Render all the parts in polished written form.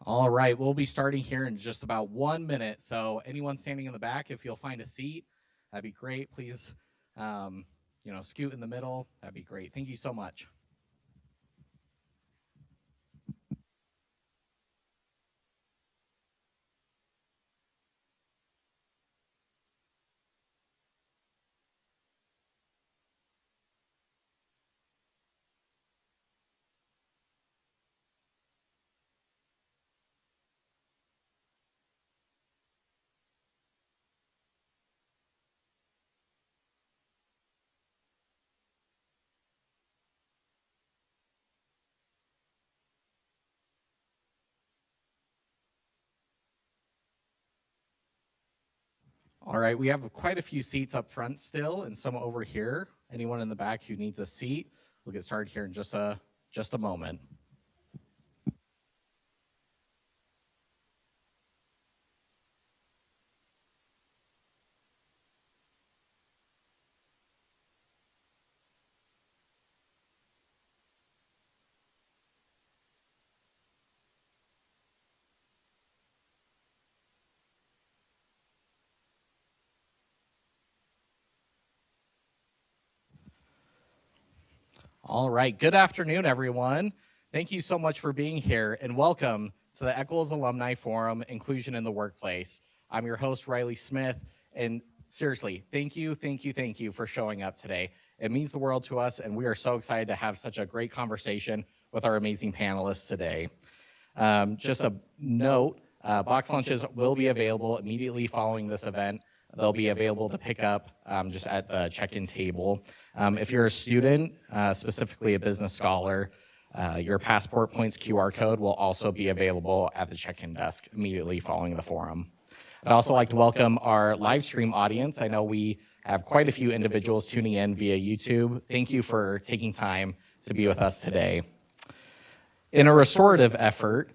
All right, we'll be starting here in just about 1 minute. So anyone standing in the back, if you'll find a seat, that'd be great. Please, scoot in the middle. That'd be great. Thank you so much. All right, we have quite a few seats up front still and some over here. Anyone in the back who needs a seat, we'll get started here in just a moment. All right, good afternoon, everyone. Thank you so much for being here and welcome to the Eccles Alumni Forum, Inclusion in the Workplace. I'm your host, Riley Smith, and seriously, thank you for showing up today. It means the world to us, and we are so excited to have such a great conversation with our amazing panelists today. Just a note, box lunches will be available immediately following this event. They'll be available to pick up just at the check-in table. If you're a student, specifically a business scholar, your Passport Points QR code will also be available at the check-in desk immediately following the forum. I'd also like to welcome our live stream audience. I know we have quite a few individuals tuning in via YouTube. Thank you for taking time to be with us today. In a restorative effort,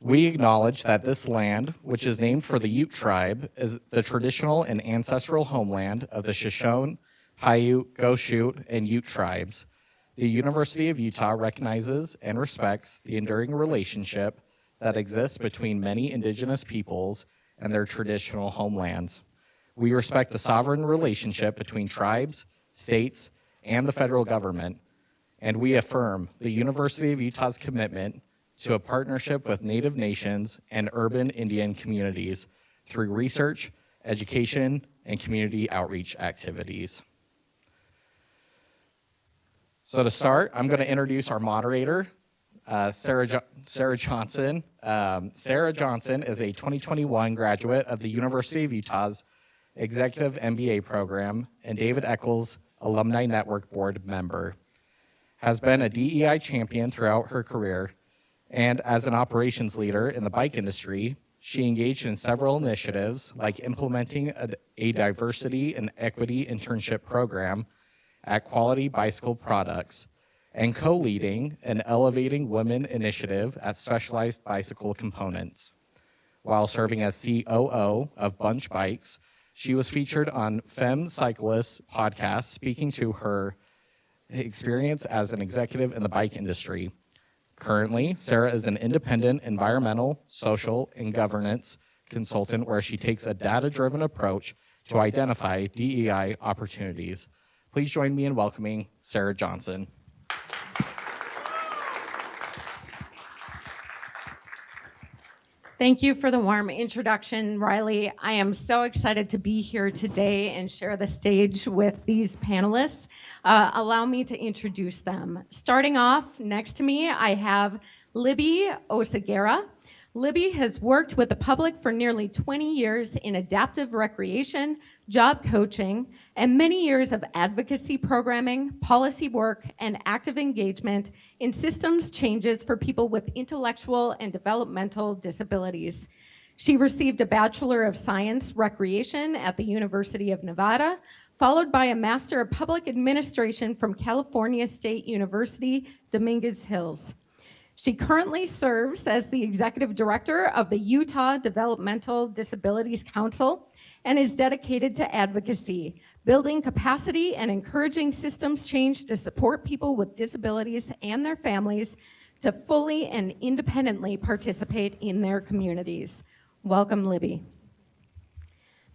we acknowledge that this land, which is named for the Ute tribe, is the traditional and ancestral homeland of the Shoshone, Paiute, Goshute, and Ute tribes. The University of Utah recognizes and respects the enduring relationship that exists between many indigenous peoples and their traditional homelands. We respect the sovereign relationship between tribes, states, and the federal government, and we affirm the University of Utah's commitment to a partnership with Native nations and urban Indian communities through research, education, and community outreach activities. So to start, I'm going to introduce our moderator, Sarah Johnson. Sarah Johnson is a 2021 graduate of the University of Utah's Executive MBA program and David Eccles Alumni Network Board member. Has been a DEI champion throughout her career, and as an operations leader in the bike industry, she engaged in several initiatives like implementing a diversity and equity internship program at Quality Bicycle Products and co-leading an Elevating Women initiative at Specialized Bicycle Components. While serving as COO of Bunch Bikes, she was featured on Femme Cyclists podcast speaking to her experience as an executive in the bike industry. Currently, Sarah is an independent environmental, social, and governance consultant where she takes a data-driven approach to identify DEI opportunities. Please join me in welcoming Sarah Johnson. Thank you for the warm introduction, Riley. I am so excited to be here today and share the stage with these panelists. Allow me to introduce them. Starting off, next to me, I have Libby Oseguera. Libby has worked with the public for nearly 20 years in adaptive recreation, job coaching, and many years of advocacy programming, policy work, and active engagement in systems changes for people with intellectual and developmental disabilities. She received a Bachelor of Science Recreation at the University of Nevada, followed by a Master of Public Administration from California State University, Dominguez Hills. She currently serves as the Executive Director of the Utah Developmental Disabilities Council and is dedicated to advocacy, building capacity and encouraging systems change to support people with disabilities and their families to fully and independently participate in their communities. Welcome, Libby.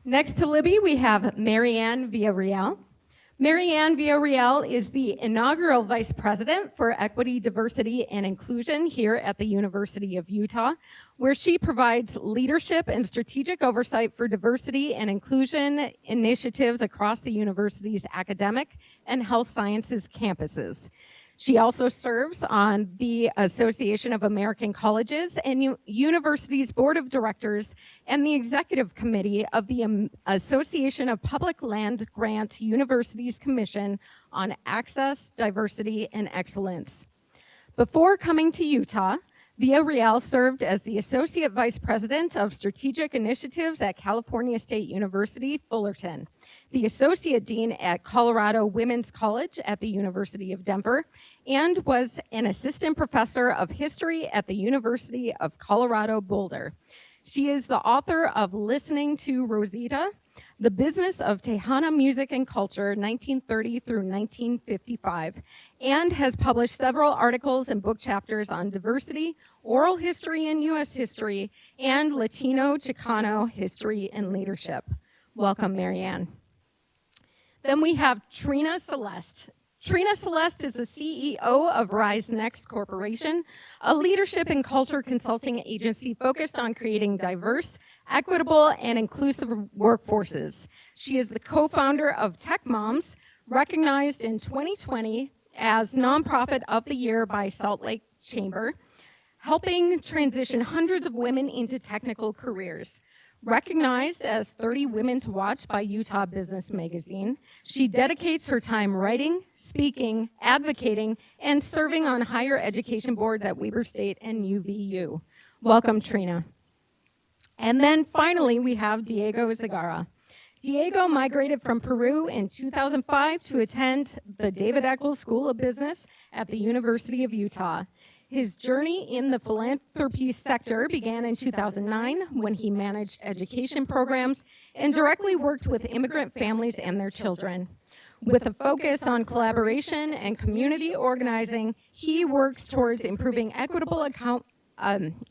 Next to Libby, we have Marianne Villarreal. Marianne Villarreal is the inaugural Vice President for Equity, Diversity, and Inclusion here at the University of Utah, where she provides leadership and strategic oversight for diversity and inclusion initiatives across the university's academic and health sciences campuses. She also serves on the Association of American Colleges and Universities Board of Directors and the Executive Committee of the Association of Public Land Grant Universities Commission on Access, Diversity, and Excellence. Before coming to Utah, Villarreal served as the Associate Vice President of Strategic Initiatives at California State University, Fullerton, the Associate Dean at Colorado Women's College at the University of Denver, and was an Assistant Professor of History at the University of Colorado Boulder. She is the author of Listening to Rosita, The Business of Tejana Music and Culture, 1930 through 1955, and has published several articles and book chapters on diversity, oral history and U.S. history, and Latino Chicano history and leadership. Welcome, Marianne. Then we have Trina Celeste. Trina Celeste is the CEO of Rise Next Corporation, a leadership and culture consulting agency focused on creating diverse, equitable, and inclusive workforces. She is the co-founder of Tech Moms, recognized in 2020 as Nonprofit of the Year by Salt Lake Chamber, helping transition hundreds of women into technical careers. Recognized as 30 Women to Watch by Utah Business Magazine, she dedicates her time writing, speaking, advocating, and serving on higher education boards at Weber State and UVU. Welcome, Trina. And then finally, we have Diego Zagara. Diego migrated from Peru in 2005 to attend the David Eccles School of Business at the University of Utah. His journey in the philanthropy sector began in 2009 when he managed education programs and directly worked with immigrant families and their children. With a focus on collaboration and community organizing, he works towards improving equitable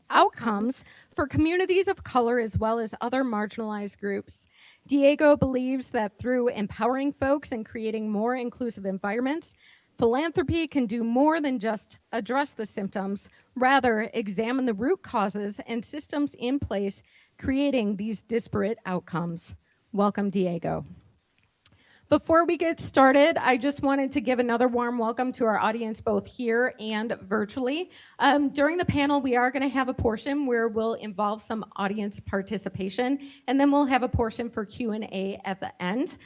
outcomes for communities of color as well as other marginalized groups. Diego believes that through empowering folks and creating more inclusive environments, philanthropy can do more than just address the symptoms, rather examine the root causes and systems in place creating these disparate outcomes. Welcome, Diego. Before we get started, I just wanted to give another warm welcome to our audience both here and virtually. During the panel, we are going to have a portion where we'll involve some audience participation, and then we'll have a portion for Q&A at the end.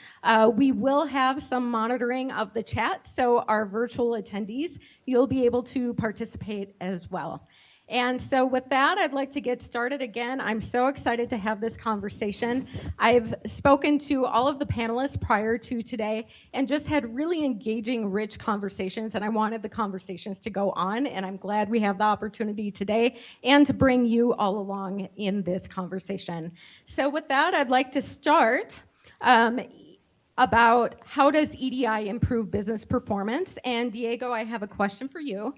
We will have some monitoring of the chat, so our virtual attendees, you'll be able to participate as well. And so with that, I'd like to get started again. I'm so excited to have this conversation. I've spoken to all of the panelists prior to today and just had really engaging, rich conversations, and I wanted the conversations to go on, and I'm glad we have the opportunity today and to bring you all along in this conversation. So with that, I'd like to start about how does EDI improve business performance? And Diego, I have a question for you.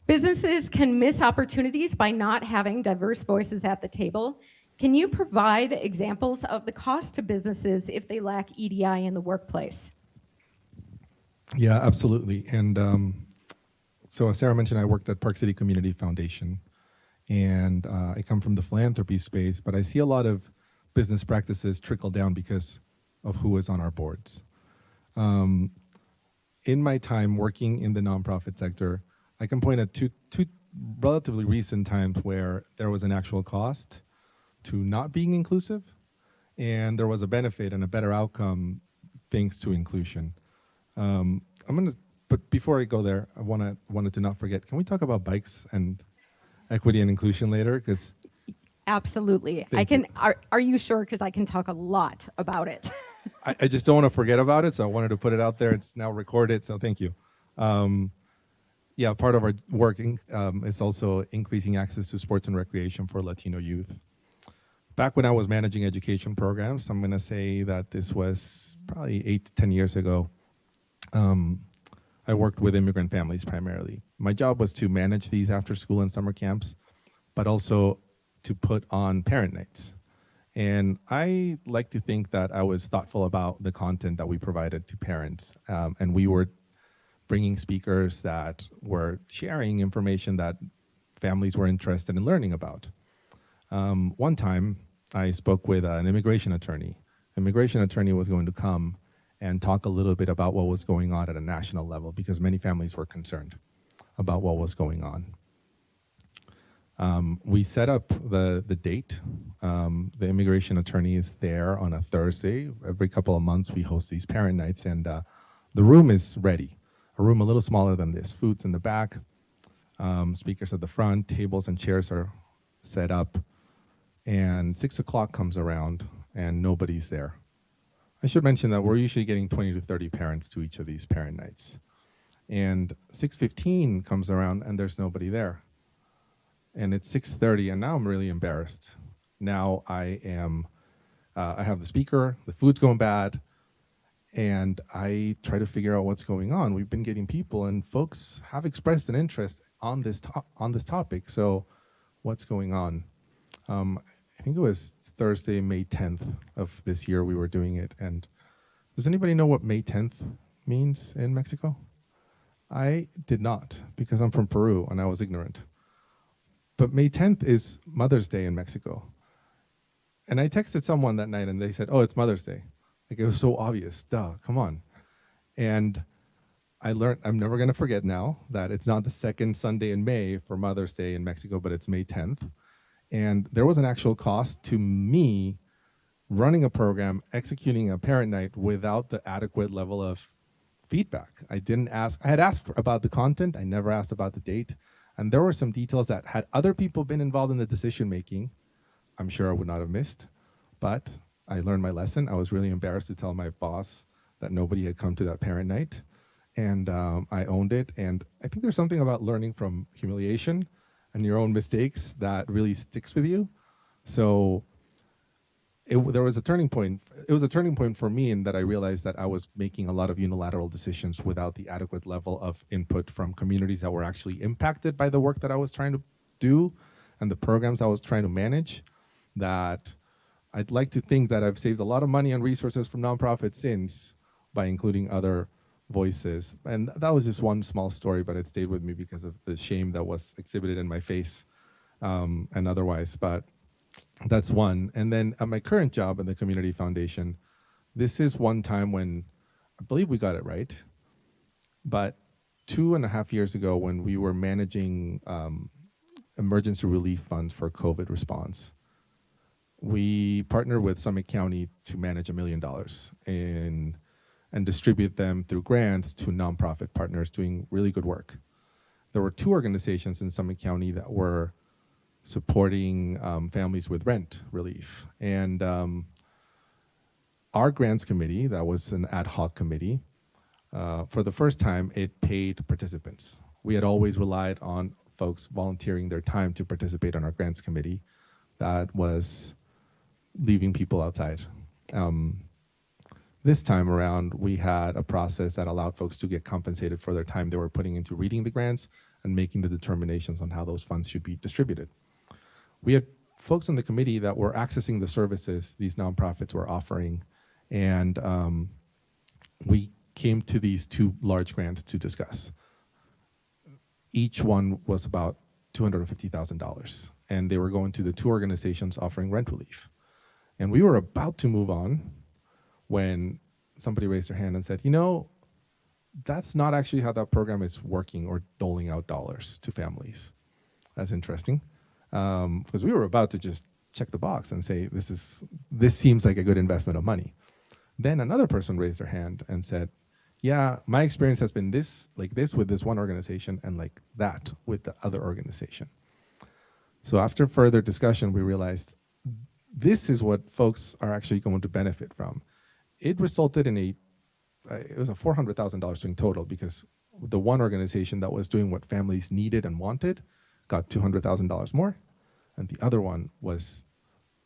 Businesses can miss opportunities by not having diverse voices at the table. Can you provide examples of the cost to businesses if they lack EDI in the workplace? Yeah, absolutely. And so as Sarah mentioned, I worked at Park City Community Foundation, and I come from the philanthropy space, but I see a lot of business practices trickle down because of who is on our boards. In my time working in the nonprofit sector, I can point at two relatively recent times where there was an actual cost to not being inclusive, and there was a benefit and a better outcome thanks to inclusion. But before I go there, I wanted to not forget, can we talk about bikes and equity and inclusion later? Because absolutely. Are you sure? Because I can talk a lot about it. I just don't want to forget about it, so I wanted to put it out there. It's now recorded, so thank you. Yeah, part of our work is also increasing access to sports and recreation for Latino youth. Back when I was managing education programs, I'm going to say that this was probably 8 to 10 years ago, I worked with immigrant families primarily. My job was to manage these after school and summer camps, but also to put on parent nights. And I like to think that I was thoughtful about the content that we provided to parents. And we were bringing speakers that were sharing information that families were interested in learning about. One time, I spoke with an immigration attorney. Immigration attorney was going to come and talk a little bit about what was going on at a national level because many families were concerned about what was going on. We set up the date. The immigration attorney is there on a Thursday. Every couple of months, we host these parent nights, and the room is ready. A room a little smaller than this. Food's in the back, speakers at the front, tables and chairs are set up, and 6 o'clock comes around, and nobody's there. I should mention that we're usually getting 20 to 30 parents to each of these parent nights. And 6:15 comes around, and there's nobody there. And it's 6:30, and now I'm really embarrassed. Now I have the speaker, the food's going bad, and I try to figure out what's going on. We've been getting people, and folks have expressed an interest on this topic. So what's going on? I think it was Thursday, May 10th of this year we were doing it. And does anybody know what May 10th means in Mexico? I did not, because I'm from Peru and I was ignorant. But May 10th is Mother's Day in Mexico. And I texted someone that night and they said, oh, it's Mother's Day. Like, it was so obvious, duh, come on. And I learned, I'm never gonna forget now, that it's not the second Sunday in May for Mother's Day in Mexico, but it's May 10th. And there was an actual cost to me running a program, executing a parent night without the adequate level of feedback. I had asked about the content, I never asked about the date. And there were some details that had other people been involved in the decision making, I'm sure I would not have missed. But I learned my lesson. I was really embarrassed to tell my boss that nobody had come to that parent night. And I owned it. And I think there's something about learning from humiliation and your own mistakes that really sticks with you. So there was a turning point. It was a turning point for me in that I realized that I was making a lot of unilateral decisions without the adequate level of input from communities that were actually impacted by the work that I was trying to do and the programs I was trying to manage. That I'd like to think that I've saved a lot of money and resources from nonprofits since by including other voices. And that was just one small story, but it stayed with me because of the shame that was exhibited in my face and otherwise. But that's one. And then at my current job in the Community Foundation, this is one time when I believe we got it right. But 2.5 years ago, when we were managing emergency relief funds for COVID response, we partnered with Summit County to manage $1 million and distribute them through grants to nonprofit partners doing really good work. There were 2 organizations in Summit County that were supporting families with rent relief. And our grants committee, that was an ad hoc committee, for the first time, it paid participants. We had always relied on folks volunteering their time to participate on our grants committee. That was leaving people outside. This time around, we had a process that allowed folks to get compensated for their time they were putting into reading the grants and making the determinations on how those funds should be distributed. We had folks on the committee that were accessing the services these nonprofits were offering, and we came to these 2 large grants to discuss. Each one was about $250,000, and they were going to the 2 organizations offering rent relief. And we were about to move on when somebody raised their hand and said, you know, that's not actually how that program is working or doling out dollars to families. That's interesting. Because we were about to just check the box and say, this seems like a good investment of money. Then another person raised their hand and said, yeah, my experience has been this, like this with this one organization and like that with the other organization. So after further discussion, we realized this is what folks are actually going to benefit from. It resulted in it was a $400,000 swing total because the one organization that was doing what families needed and wanted got $200,000 more, and the other one was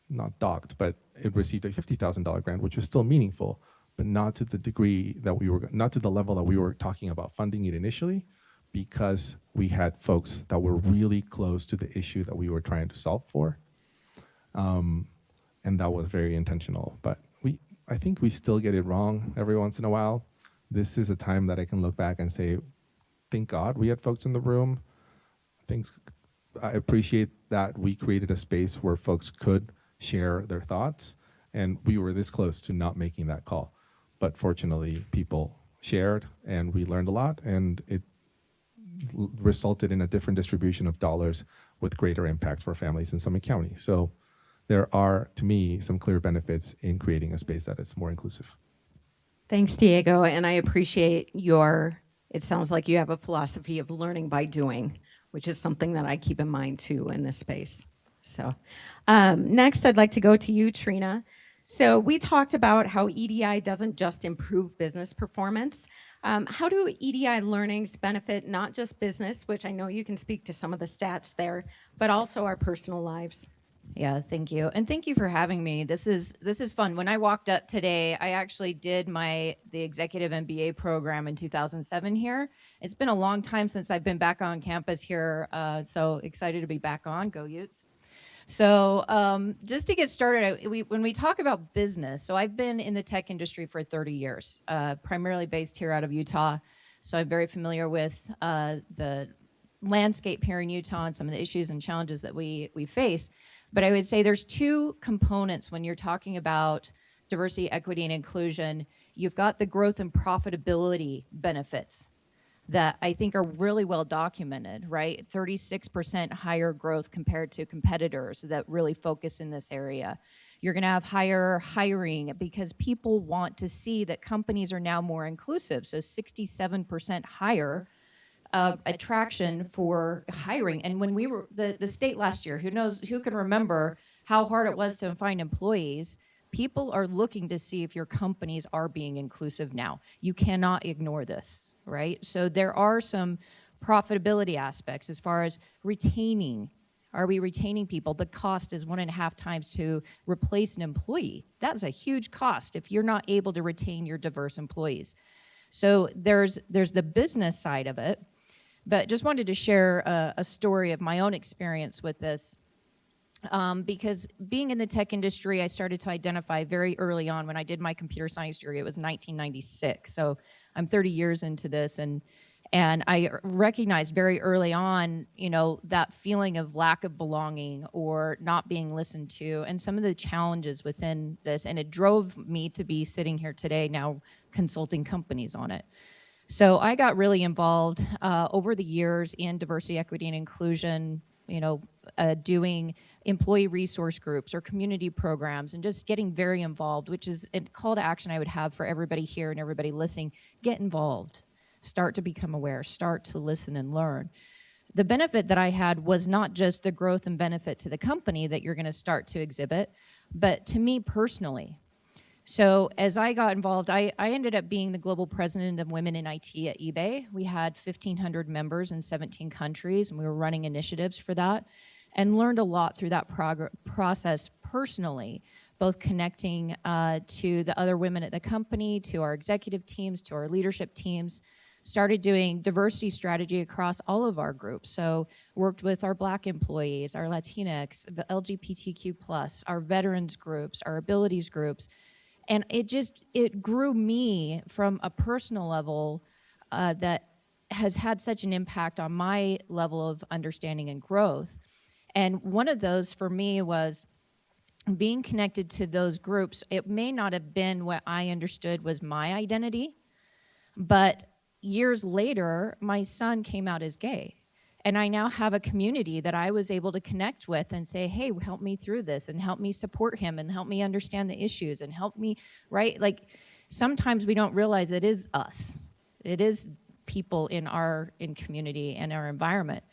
not docked, but it received a $50,000 grant, which was still meaningful, but not to the degree that not to the level that we were talking about funding it initially, because we had folks that were really close to the issue that we were trying to solve for. And that was very intentional. But I think we still get it wrong every once in a while. This is a time that I can look back and say, thank God we had folks in the room. I appreciate that we created a space where folks could share their thoughts, and we were this close to not making that call. But fortunately, people shared, and we learned a lot, and it resulted in a different distribution of dollars with greater impacts for families in Summit County. So there are, to me, some clear benefits in creating a space that is more inclusive. Thanks, Diego, and I appreciate it sounds like you have a philosophy of learning by doing, which is something that I keep in mind too in this space. So next, I'd like to go to you, Trina. So we talked about how EDI doesn't just improve business performance. How do EDI learnings benefit not just business, which I know you can speak to some of the stats there, but also our personal lives? Yeah, thank you. And thank you for having me. This is fun. When I walked up today, I actually did the executive MBA program in 2007 here. It's been a long time since I've been back on campus here, so excited to be back on. Go Utes. So just to get started, when we talk about business, so I've been in the tech industry for 30 years, primarily based here out of Utah. So I'm very familiar with the landscape here in Utah and some of the issues and challenges that we face. But I would say there's two components when you're talking about diversity, equity, and inclusion. You've got the growth and profitability benefits that I think are really well documented, right? 36% higher growth compared to competitors that really focus in this area. You're going to have higher hiring because people want to see that companies are now more inclusive. So 67% higher attraction for hiring. And when we were the state last year, who can remember how hard it was to find employees? People are looking to see if your companies are being inclusive now. You cannot ignore this, right? So there are some profitability aspects as far as retaining. Are we retaining people? The cost is 1.5 times to replace an employee. That's a huge cost if you're not able to retain your diverse employees. So there's the business side of it. But just wanted to share a story of my own experience with this. Because being in the tech industry, I started to identify very early on when I did my computer science degree. It was 1996. So I'm 30 years into this. And I recognized very early on, that feeling of lack of belonging or not being listened to and some of the challenges within this. And it drove me to be sitting here today now consulting companies on it. So I got really involved over the years in diversity, equity, and inclusion, doing employee resource groups or community programs and just getting very involved, which is a call to action I would have for everybody here and everybody listening. Get involved. Start to become aware. Start to listen and learn. The benefit that I had was not just the growth and benefit to the company that you're going to start to exhibit, but to me personally. So as I got involved, I ended up being the global president of Women in IT at eBay. We had 1,500 members in 17 countries, and we were running initiatives for that and learned a lot through that process personally, both connecting to the other women at the company, to our executive teams, to our leadership teams, started doing diversity strategy across all of our groups. So worked with our Black employees, our Latinx, the LGBTQ+, our veterans groups, our abilities groups. And it grew me from a personal level that has had such an impact on my level of understanding and growth. And one of those for me was being connected to those groups. It may not have been what I understood was my identity, but years later, my son came out as gay. And I now have a community that I was able to connect with and say, hey, help me through this and help me support him and help me understand the issues and help me, right? Like sometimes we don't realize it is us. It is people in community and our environment.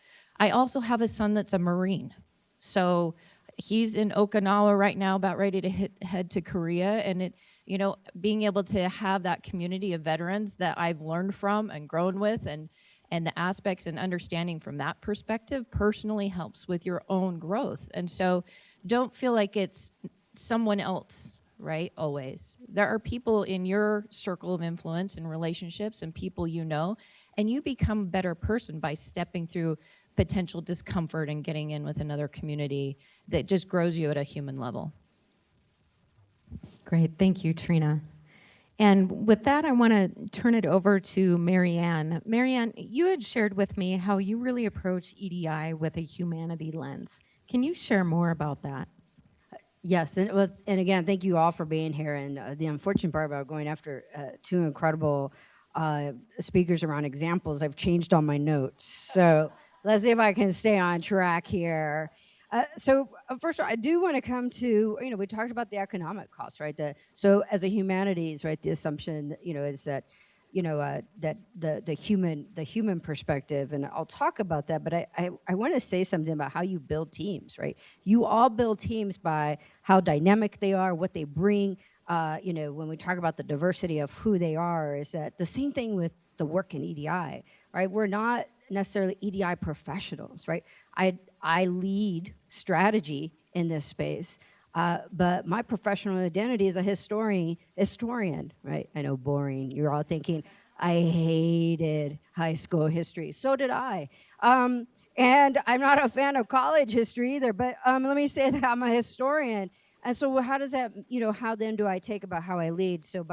I also have a son that's a Marine. So he's in Okinawa right now, about ready to head to Korea. And being able to have that community of veterans that I've learned from and grown with and the aspects and understanding from that perspective personally helps with your own growth. And so don't feel like it's someone else right? Always. There are people in your circle of influence and relationships and people you know, and you become a better person by stepping through potential discomfort and getting in with another community that just grows you at a human level. Great. Thank you, Trina. And with that, I want to turn it over to Marianne. Marianne, you had shared with me how you really approach EDI with a humanity lens. Can you share more about that? Yes, and it was, and again, thank you all for being here. And the unfortunate part about going after two incredible speakers around examples, I've changed all my notes. So let's see if I can stay on track here. First of all, I do want to come to, we talked about the economic costs, right? So as a humanities, right, the assumption, is that, that the human perspective, and I'll talk about that, but I want to say something about how you build teams, right? You all build teams by how dynamic they are, what they bring. When we talk about the diversity of who they are, is that the same thing with the work in EDI, right? We're not necessarily EDI professionals, right? I lead strategy in this space, but my professional identity is a historian, right? I know, boring. You're all thinking, I hated high school history. So did I. And I'm not a fan of college history either, but let me say that I'm a historian. And so how does that, how then do I take about how I lead? So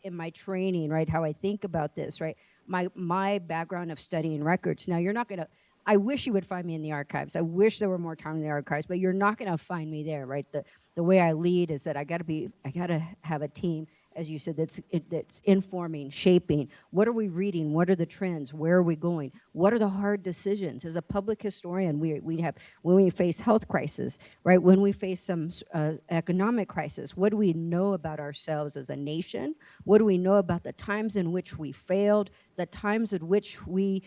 in my training, right, how I think about this, right? My background of studying records. Now, you're not going to, I wish you would find me in the archives. I wish there were more time in the archives, but you're not going to find me there, right? The way I lead is that I got to have a team, as you said, that's informing, shaping. What are we reading? What are the trends? Where are we going? What are the hard decisions? As a public historian, we have, when we face health crisis, right? When we face some economic crisis, what do we know about ourselves as a nation? What do we know about the times in which we failed, the times in which we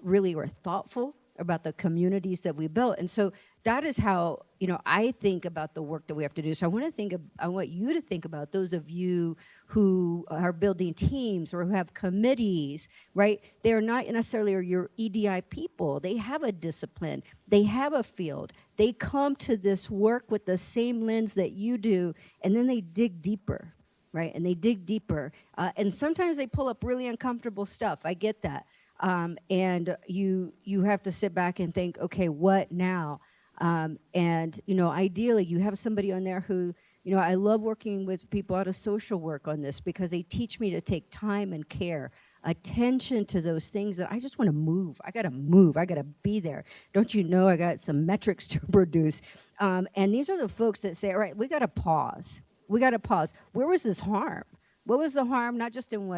really were thoughtful about the communities that we built? And so that is how, I think about the work that we have to do. So I want you to think about those of you who are building teams or who have committees, right? They're not necessarily your EDI people. They have a discipline. They have a field. They come to this work with the same lens that you do, and then they dig deeper, right? And they dig deeper. And sometimes they pull up really uncomfortable stuff. I get that. And you have to sit back and think, okay, what now? And ideally you have somebody on there who, I love working with people out of social work on this because they teach me to take time and care, attention to those things that I just want to move. I got to be there. Don't you know, I got some metrics to produce. And these are the folks that say, all right, we got to pause. Where was this harm? What was the harm, not just in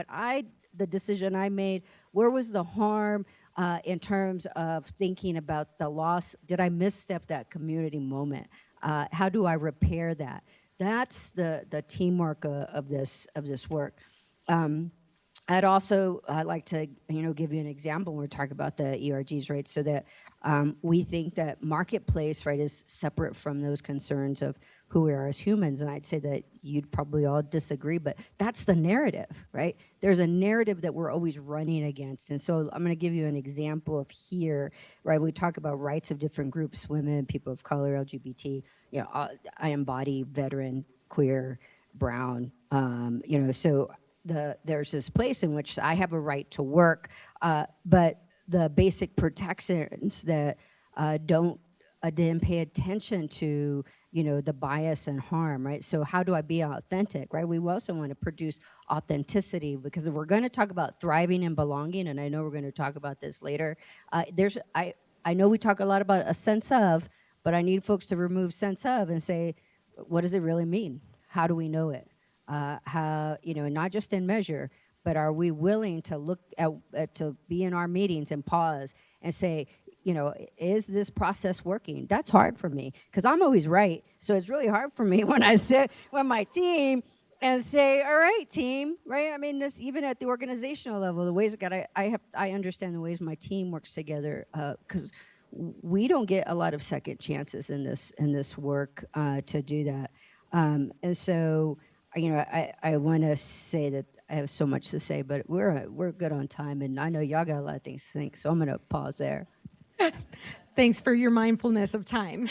the decision I made? Where was the harm in terms of thinking about the loss? Did I misstep that community moment? How do I repair that? That's the teamwork of this work. I'd also like to, give you an example when we're talking about the ERGs, right? So that we think that marketplace, right, is separate from those concerns of who we are as humans. And I'd say that you'd probably all disagree, but that's the narrative, right? There's a narrative that we're always running against. And so I'm going to give you an example of here, right? We talk about rights of different groups, women, people of color, LGBT, I embody veteran, queer, brown, so there's this place in which I have a right to work, but the basic protections that didn't pay attention to, the bias and harm, right? So how do I be authentic, right? We also want to produce authenticity, because if we're going to talk about thriving and belonging, and I know we're going to talk about this later, I know we talk a lot about a sense of, but I need folks to remove sense of and say, what does it really mean? How do we know it? How, not just in measure, but are we willing to look to be in our meetings and pause and say, is this process working? That's hard for me because I'm always right. So it's really hard for me when I sit with my team and say, all right, team, right? I mean, this even at the organizational level, the ways that I understand the ways my team works together, because we don't get a lot of second chances in this work to do that. And so, I want to say that I have so much to say, but we're good on time, and I know y'all got a lot of things to think, so I'm going to pause there. Thanks for your mindfulness of time.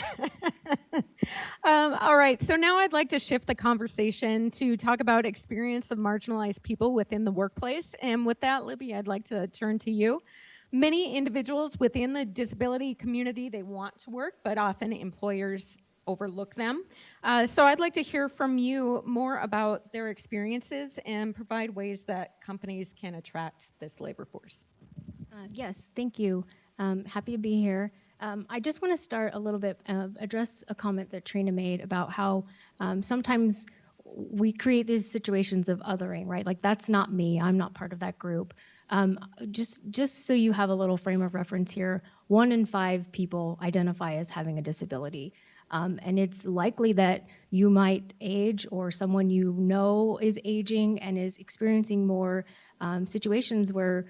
All right, so now I'd like to shift the conversation to talk about experience of marginalized people within the workplace. And with that, Libby, I'd like to turn to you. Many individuals within the disability community, they want to work, but often employers overlook them. So I'd like to hear from you more about their experiences and provide ways that companies can attract this labor force. Yes, thank you. Happy to be here. I just want to start a little bit, address a comment that Trina made about how sometimes we create these situations of othering, right? Like, that's not me. I'm not part of that group. Just so you have a little frame of reference here, 1 in 5 people identify as having a disability. And it's likely that you might age, or someone you know is aging and is experiencing more situations where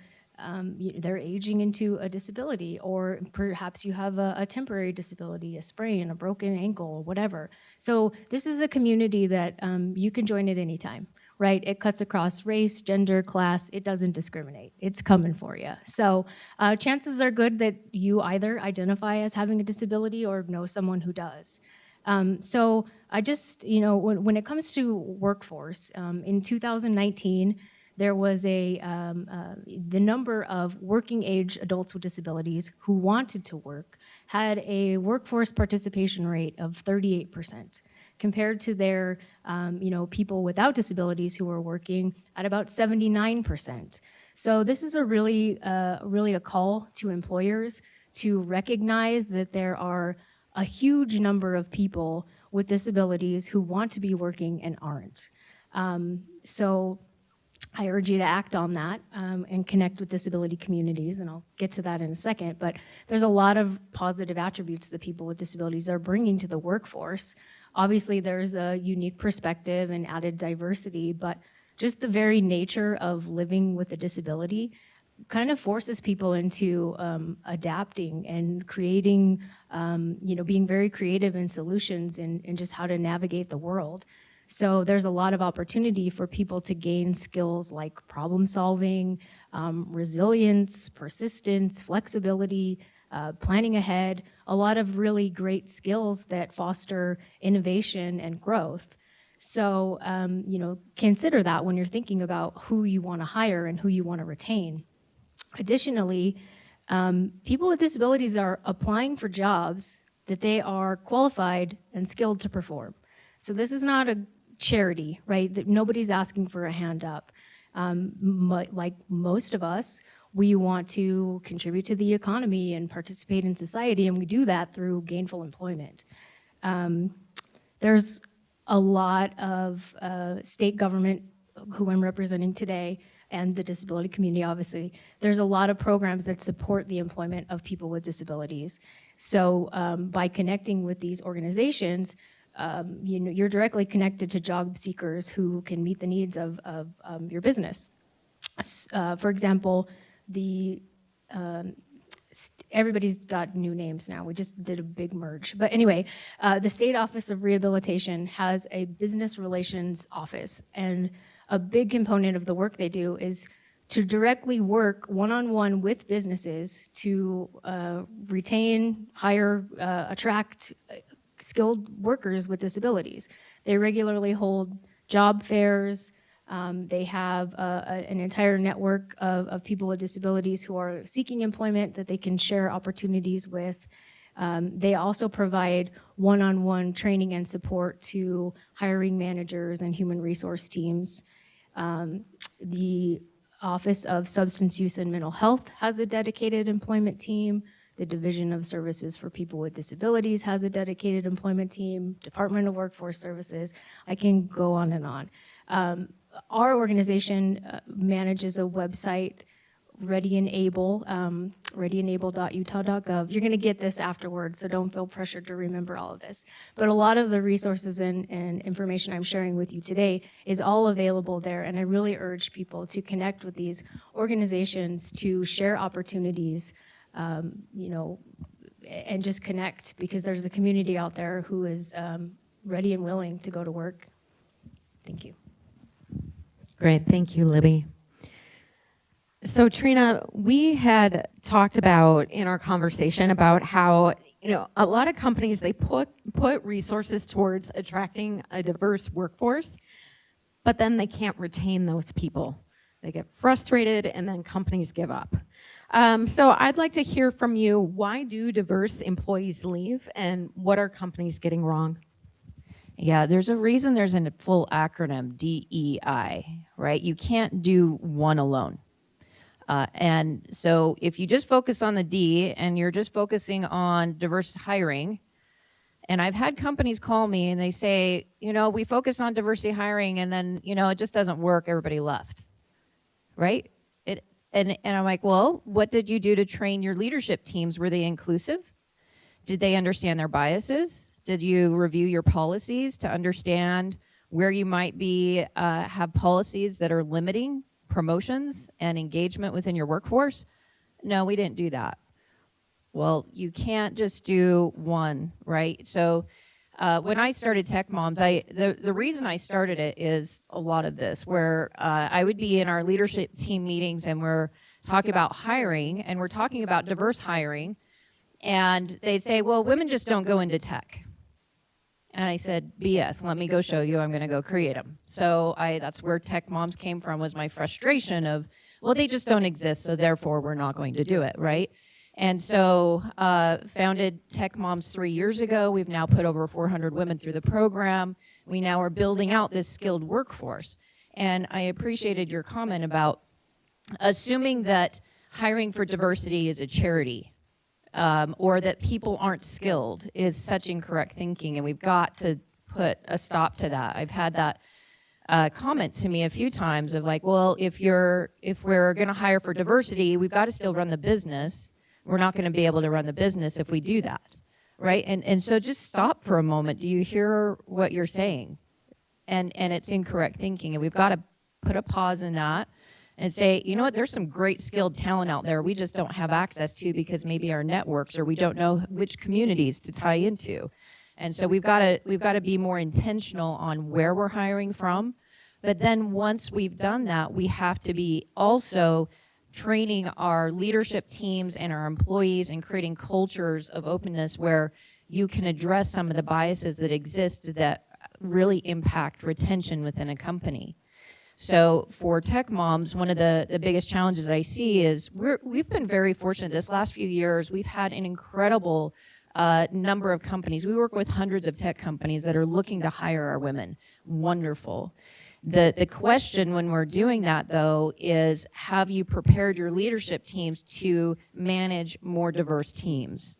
they're aging into a disability, or perhaps you have a temporary disability, a sprain, a broken ankle, whatever. So this is a community that you can join at any time, right? It cuts across race, gender, class. It doesn't discriminate. It's coming for you. So chances are good that you either identify as having a disability or know someone who does. So I just, when it comes to workforce, in 2019, there was the number of working age adults with disabilities who wanted to work had a workforce participation rate of 38%, compared to their people without disabilities who were working at about 79%. So this is really a call to employers to recognize that there are a huge number of people with disabilities who want to be working and aren't. So I urge you to act on that and connect with disability communities, and I'll get to that in a second. But there's a lot of positive attributes that people with disabilities are bringing to the workforce. Obviously, there's a unique perspective and added diversity, but just the very nature of living with a disability kind of forces people into adapting and creating, being very creative in solutions and just how to navigate the world. So there's a lot of opportunity for people to gain skills like problem solving, resilience, persistence, flexibility, planning ahead, a lot of really great skills that foster innovation and growth. So, consider that when you're thinking about who you want to hire and who you want to retain. Additionally, people with disabilities are applying for jobs that they are qualified and skilled to perform. So this is not a charity, right? That nobody's asking for a hand up. Like most of us, we want to contribute to the economy and participate in society, and we do that through gainful employment. There's a lot of state government who I'm representing today, and the disability community, obviously. There's a lot of programs that support the employment of people with disabilities. So by connecting with these organizations, you're directly connected to job seekers who can meet the needs of your business. For example, everybody's got new names now. We just did a big merge. But anyway, the State Office of Rehabilitation has a business relations office, and a big component of the work they do is to directly work one-on-one with businesses to retain, hire, attract skilled workers with disabilities. They regularly hold job fairs. They have an entire network of people with disabilities who are seeking employment that they can share opportunities with. They also provide one-on-one training and support to hiring managers and human resource teams. The Office of Substance Use and Mental Health has a dedicated employment team. The Division of Services for People with Disabilities has a dedicated employment team. Department of Workforce Services. I can go on and on. Our organization manages a website, Ready and Able, readyandable.utah.gov. You're going to get this afterwards, so don't feel pressured to remember all of this. But a lot of the resources and information I'm sharing with you today is all available there, and I really urge people to connect with these organizations to share opportunities, and just connect, because there's a community out there who is ready and willing to go to work. Thank you. Great, thank you, Libby. So Trina, we had talked about in our conversation about how, a lot of companies, they put resources towards attracting a diverse workforce, but then they can't retain those people. They get frustrated and then companies give up. So I'd like to hear from you, why do diverse employees leave and what are companies getting wrong? Yeah, there's a reason there's a full acronym, DEI, right? You can't do one alone. And so if you just focus on the D and you're just focusing on diverse hiring, and I've had companies call me and they say, we focused on diversity hiring and then, it just doesn't work, everybody left, right? And I'm like, well, what did you do to train your leadership teams? Were they inclusive? Did they understand their biases? Did you review your policies to understand where you might be have policies that are limiting promotions and engagement within your workforce? No, we didn't do that. Well, you can't just do one, right? So when I started Tech Moms, the reason I started it is a lot of this, where I would be in our leadership team meetings and we're talking about hiring and we're talking about diverse hiring, and they'd say, well, women just don't go into tech. And I said, BS, let me go show you. I'm going to go create them. So that's where Tech Moms came from, was my frustration of, well, they just don't exist, so therefore we're not going to do it, right? And so founded Tech Moms 3 years ago. We've now put over 400 women through the program. We now are building out this skilled workforce. And I appreciated your comment about assuming that hiring for diversity is a charity. Or that people aren't skilled is such incorrect thinking, and we've got to put a stop to that. I've had that comment to me a few times of like, well, if we're going to hire for diversity, we've got to still run the business. We're not going to be able to run the business if we do that, right? And so just stop for a moment. Do you hear what you're saying? And it's incorrect thinking, and we've got to put a pause in that and say, you know what, there's some great skilled talent out there we just don't have access to because maybe our networks, or we don't know which communities to tie into. And so we've got to be more intentional on where we're hiring from. But then once we've done that, we have to be also training our leadership teams and our employees and creating cultures of openness where you can address some of the biases that exist that really impact retention within a company. So for Tech Moms, one of the biggest challenges that I see is we've been very fortunate this last few years. We've had an incredible number of companies. We work with hundreds of tech companies that are looking to hire our women. Wonderful. The question when we're doing that, though, is have you prepared your leadership teams to manage more diverse teams?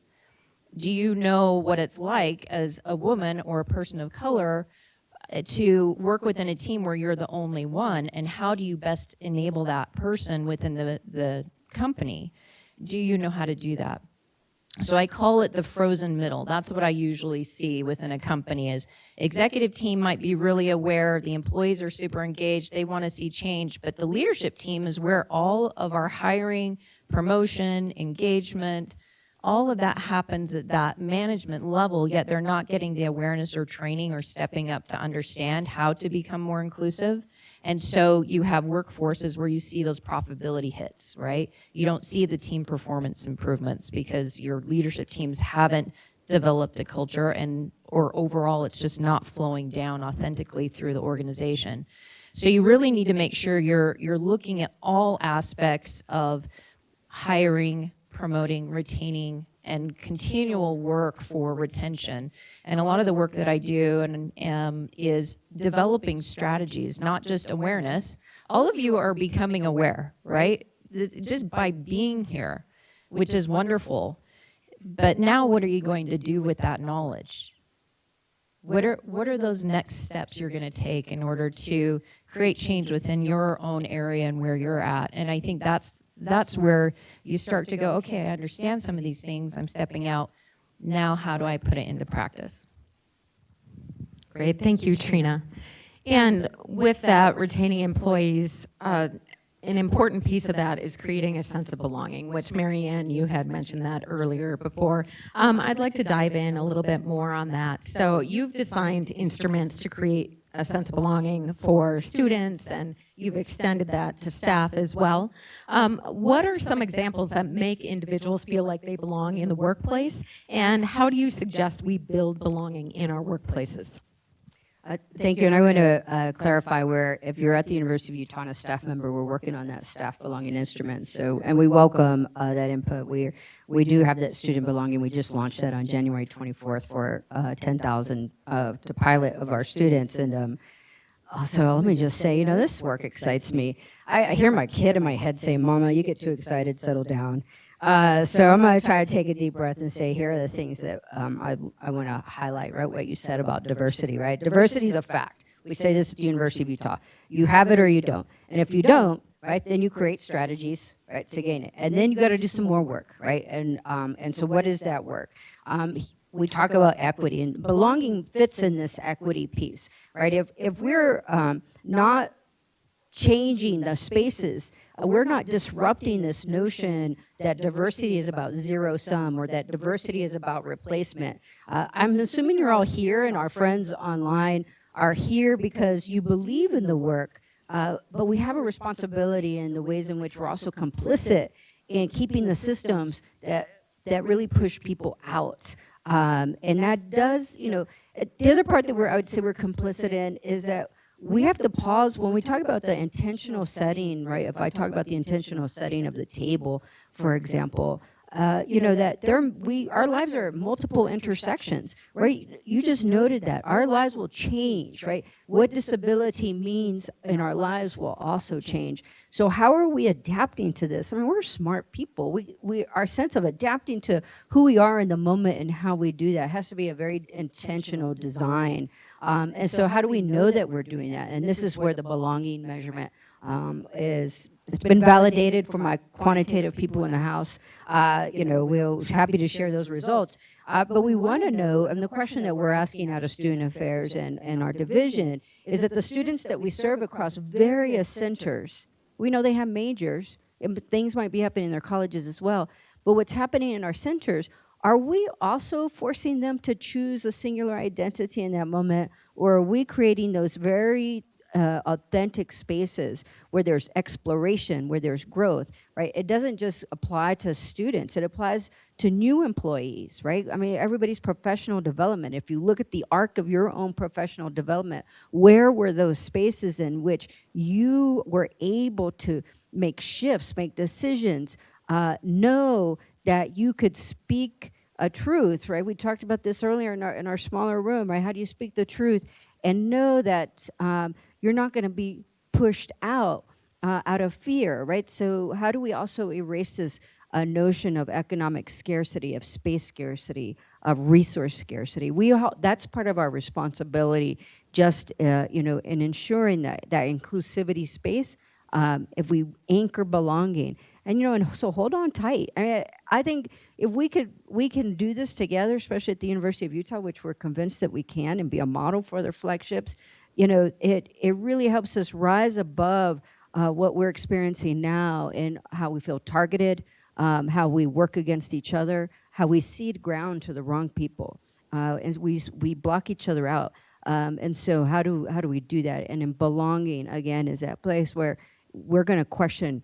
Do you know what it's like as a woman or a person of color to work within a team where you're the only one, and how do you best enable that person within the company? Do you know how to do that? So I call it the frozen middle. That's what I usually see within a company is executive team might be really aware, the employees are super engaged, they want to see change, but the leadership team is where all of our hiring, promotion, engagement, all of that happens at that management level, yet they're not getting the awareness or training or stepping up to understand how to become more inclusive. And so you have workforces where you see those profitability hits, right? You don't see the team performance improvements because your leadership teams haven't developed a culture, or overall it's just not flowing down authentically through the organization. So you really need to make sure you're looking at all aspects of hiring, promoting, retaining, and continual work for retention. And a lot of the work that I do is developing strategies, not just awareness. All of you are becoming aware, right? Just by being here, which is wonderful. But now what are you going to do with that knowledge? What are those next steps you're going to take in order to create change within your own area and where you're at? And I think that's where you start to go, okay, I understand some of these things, I'm stepping out. Now how do I put it into practice? Great, thank you, Trina. And with that, retaining employees, an important piece of that is creating a sense of belonging, which Mary Ann, you had mentioned that earlier before. I'd like to dive in a little bit more on that. So you've designed instruments to create a sense of belonging for students, and you've extended that to staff as well. What are some examples that make individuals feel like they belong in the workplace, and how do you suggest we build belonging in our workplaces? Thank you. And I want to clarify where if you're at the University of Utah and a staff member, we're working on that staff belonging instrument. So, and we welcome that input. We do have that student belonging. We just launched that on January 24th for 10,000 to pilot of our students. And also, let me just say, this work excites me. I hear my kid in my head say, "Mama, you get too excited, settle down." So I'm going to try to take a deep breath and say, here are the things that I want to highlight, right, what you said about diversity, right? Diversity is a fact. We say this at the University of Utah. You have it or you don't. And if you don't, right, then you create strategies, right, to gain it. And then you got to do some more work, right? And so what is that work? We talk about equity, and belonging fits in this equity piece, right? If we're not changing the spaces, we're not disrupting this notion that diversity is about zero sum or that diversity is about replacement. I'm assuming you're all here and our friends online are here because you believe in the work, but we have a responsibility in the ways in which we're also complicit in keeping the systems that really push people out. And that does, the other part that I would say we're complicit in is that we have to pause when we talk about the intentional setting, right? If I talk about the intentional setting of the table, for example, that our lives are multiple intersections, right? You just noted that our lives will change, right? What disability means in our lives will also change. So how are we adapting to this? I mean, we're smart people. Our sense of adapting to who we are in the moment and how we do that has to be a very intentional design. And so how do we know that we're doing that? And this is where the belonging measurement it's been validated for my quantitative people in the house. We're happy to share those results. But we want to know, and the question that we're asking out of student affairs and our division is that the students that we serve across various centers, we know they have majors, and things might be happening in their colleges as well. But what's happening in our centers, are we also forcing them to choose a singular identity in that moment, or are we creating those very authentic spaces where there's exploration, where there's growth, right? It doesn't just apply to students, it applies to new employees, right? I mean, everybody's professional development. If you look at the arc of your own professional development, where were those spaces in which you were able to make shifts, make decisions, know that you could speak a truth, right? We talked about this earlier in our smaller room, right? How do you speak the truth and know that you're not going to be pushed out of fear, right? So how do we also erase this notion of economic scarcity, of space scarcity, of resource scarcity? That's part of our responsibility, just in ensuring that inclusivity space. If we anchor belonging, and so hold on tight. I think if we can do this together, especially at the University of Utah, which we're convinced that we can, and be a model for other flagships. It really helps us rise above what we're experiencing now and how we feel targeted, how we work against each other, how we cede ground to the wrong people, and we block each other out. And so how do we do that? And in belonging, again, is that place where we're going to question,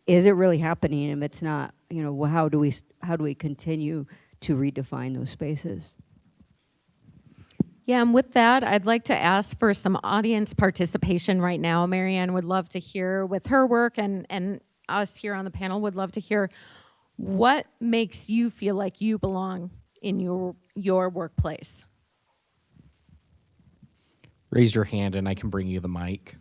is it really happening? And if it's not, how do we continue to redefine those spaces? Yeah, and with that, I'd like to ask for some audience participation right now. Marianne would love to hear with her work, and us here on the panel would love to hear what makes you feel like you belong in your workplace. Raise your hand and I can bring you the mic.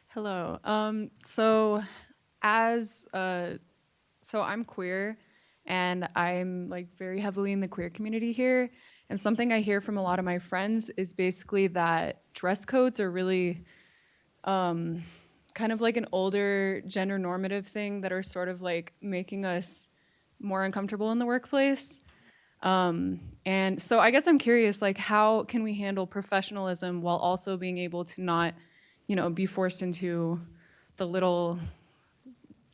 Hello. So I'm queer, and I'm very heavily in the queer community here. And something I hear from a lot of my friends is basically that dress codes are really kind of like an older gender normative thing that are sort of making us more uncomfortable in the workplace. And so I guess I'm curious, how can we handle professionalism while also being able to not be forced into the little